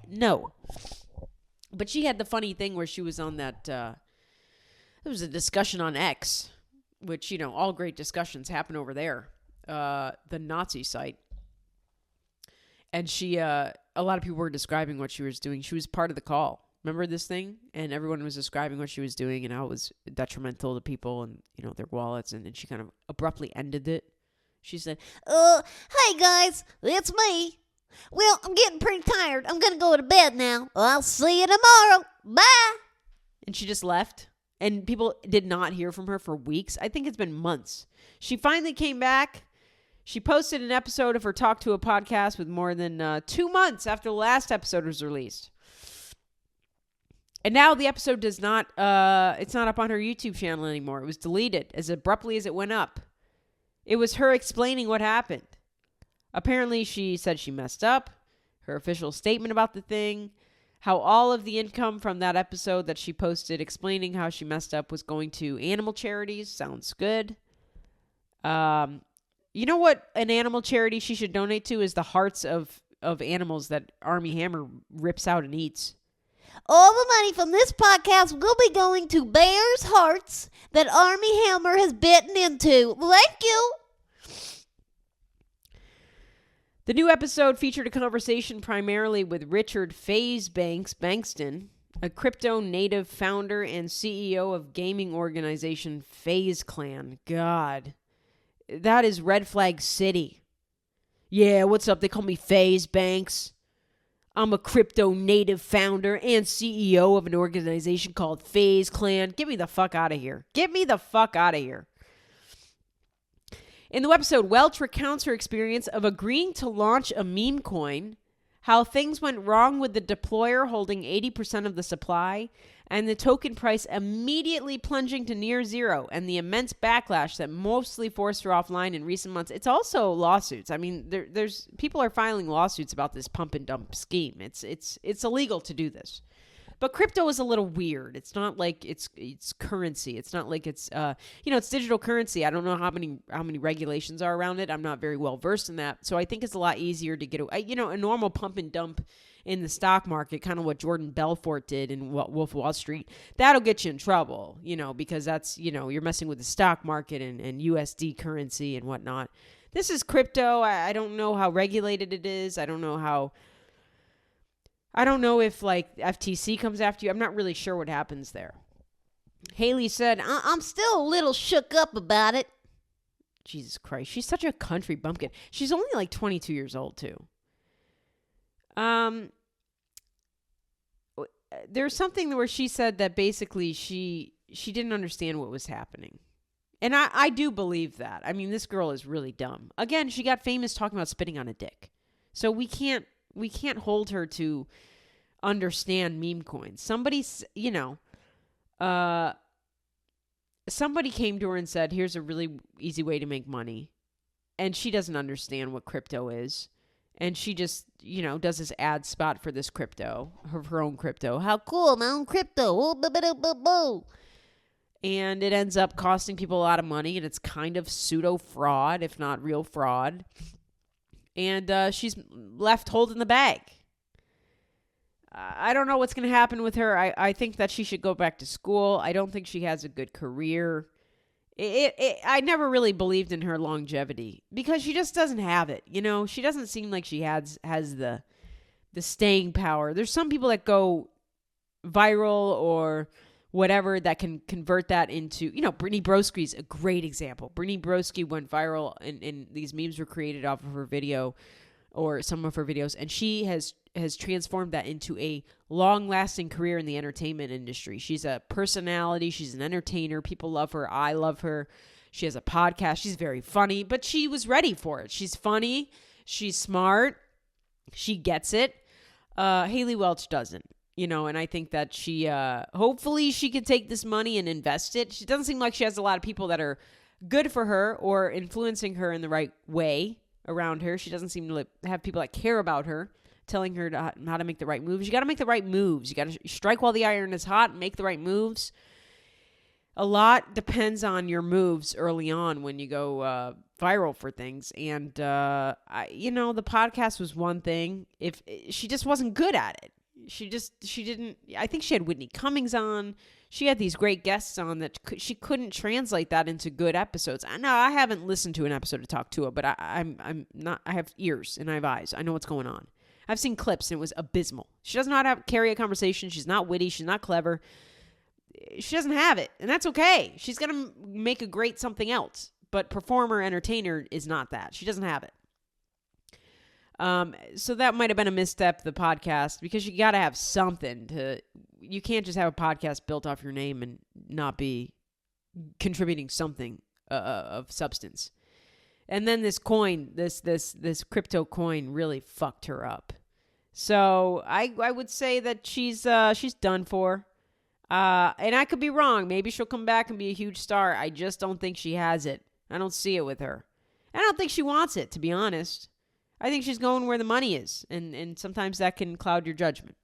Speaker 1: No. But she had the funny thing where she was on that, there was a discussion on X, which, all great discussions happen over there, the Nazi site. And she, a lot of people were describing what she was doing. She was part of the call. Remember this thing? And everyone was describing what she was doing and how it was detrimental to people and, their wallets. And then she kind of abruptly ended it. She said,
Speaker 2: hey guys, it's me. Well, I'm getting pretty tired. I'm going to go to bed now. I'll see you tomorrow. Bye.
Speaker 1: And she just left. And people did not hear from her for weeks. I think it's been months. She finally came back. She posted an episode of her Talk To a podcast with more than 2 months after the last episode was released. And now the episode does not, it's not up on her YouTube channel anymore. It was deleted as abruptly as it went up. It was her explaining what happened. Apparently, she said she messed up, her official statement about the thing, how all of the income from that episode that she posted explaining how she messed up was going to animal charities. Sounds good. You know what an animal charity she should donate to is the hearts of animals that Armie Hammer rips out and eats.
Speaker 2: All the money from this podcast will be going to bears' hearts that Armie Hammer has bitten into. Thank you.
Speaker 1: The new episode featured a conversation primarily with Richard Bankston, a crypto-native founder and CEO of gaming organization FaZe Clan. God, that is red flag city. Yeah, what's up? They call me FaZe Banks. I'm a crypto-native founder and CEO of an organization called FaZe Clan. Get me the fuck out of here. Get me the fuck out of here. In the episode, Welch recounts her experience of agreeing to launch a meme coin, how things went wrong with the deployer holding 80% of the supply, and the token price immediately plunging to near zero, and the immense backlash that mostly forced her offline in recent months. It's also lawsuits. I mean, there's people are filing lawsuits about this pump and dump scheme. It's illegal to do this. But crypto is a little weird. It's not like it's currency. It's not like it's it's digital currency. I don't know how many regulations are around it. I'm not very well versed in that. So I think it's a lot easier to get a normal pump and dump in the stock market, kind of what Jordan Belfort did in Wolf of Wall Street. That'll get you in trouble, because that's, you're messing with the stock market and USD currency and whatnot. This is crypto. I don't know how regulated it is. I don't know if FTC comes after you. I'm not really sure what happens there. Haley said,
Speaker 2: I'm still a little shook up about it.
Speaker 1: Jesus Christ. She's such a country bumpkin. She's only like 22 years old too. There's something where she said that basically she didn't understand what was happening. And I do believe that. I mean, this girl is really dumb. Again, she got famous talking about spitting on a dick. So we can't hold her to understand meme coins. Somebody came to her and said, here's a really easy way to make money. And she doesn't understand what crypto is. And she just, does this ad spot for this crypto, her own crypto. How cool, my own crypto. And it ends up costing people a lot of money, and it's kind of pseudo fraud, if not real fraud. And she's left holding the bag. I don't know what's going to happen with her. I think that she should go back to school. I don't think she has a good career. I never really believed in her longevity because she just doesn't have it. She doesn't seem like she has the staying power. There's some people that go viral or whatever that can convert that into, Brittany Broski's a great example. Brittany Broski went viral and these memes were created off of her video or some of her videos. And she has transformed that into a long-lasting career in the entertainment industry. She's a personality. She's an entertainer. People love her. I love her. She has a podcast. She's very funny, but she was ready for it. She's funny. She's smart. She gets it. Haley Welch doesn't. And I think that she, hopefully she can take this money and invest it. She doesn't seem like she has a lot of people that are good for her or influencing her in the right way around her. She doesn't seem to have people that care about her, telling her how to make the right moves. You got to make the right moves. You got to strike while the iron is hot and make the right moves. A lot depends on your moves early on when you go viral for things. And, the podcast was one thing. If she just wasn't good at it. She didn't, I think she had Whitney Cummings on. She had these great guests on that she couldn't translate that into good episodes. I know I haven't listened to an episode of Hawk Tuah, but I'm not, I have ears and I have eyes. I know what's going on. I've seen clips and it was abysmal. She doesn't know how to carry a conversation. She's not witty. She's not clever. She doesn't have it, and that's okay. She's going to make a great something else, but performer, entertainer is not that. She doesn't have it. So that might have been a misstep, the podcast, because you got to have something you can't just have a podcast built off your name and not be contributing something of substance. And then this coin, this crypto coin really fucked her up. So I would say that she's done for. And I could be wrong. Maybe she'll come back and be a huge star. I just don't think she has it. I don't see it with her. I don't think she wants it, to be honest. I think she's going where the money is, and sometimes that can cloud your judgment.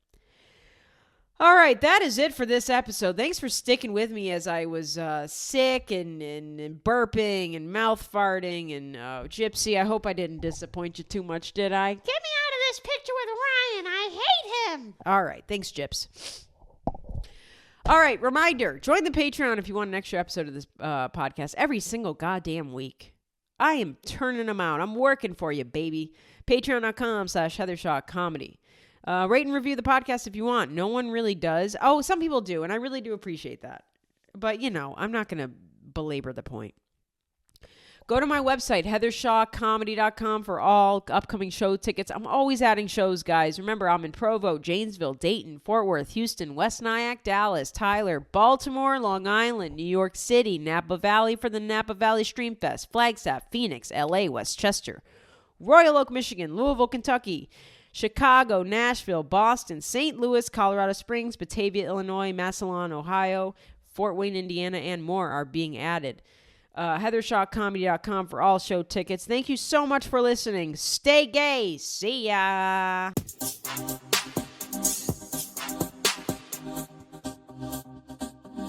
Speaker 1: All right, that is it for this episode. Thanks for sticking with me as I was sick and burping and mouth farting. And Gypsy, I hope I didn't disappoint you too much, did I?
Speaker 2: Get me out of this picture with Ryan. I hate him.
Speaker 1: All right, thanks, Gyps. All right, reminder, join the Patreon if you want an extra episode of this podcast every single goddamn week. I am turning them out. I'm working for you, baby. Patreon.com/HeatherShawComedy. Rate and review the podcast if you want. No one really does. Oh, some people do, and I really do appreciate that. But, I'm not going to belabor the point. Go to my website, heathershawcomedy.com, for all upcoming show tickets. I'm always adding shows, guys. Remember, I'm in Provo, Janesville, Dayton, Fort Worth, Houston, West Nyack, Dallas, Tyler, Baltimore, Long Island, New York City, Napa Valley for the Napa Valley Stream Fest, Flagstaff, Phoenix, LA, Westchester, Royal Oak, Michigan, Louisville, Kentucky, Chicago, Nashville, Boston, St. Louis, Colorado Springs, Batavia, Illinois, Massillon, Ohio, Fort Wayne, Indiana, and more are being added. HeatherShawComedy.com for all show tickets. Thank you so much for listening. Stay gay. See ya.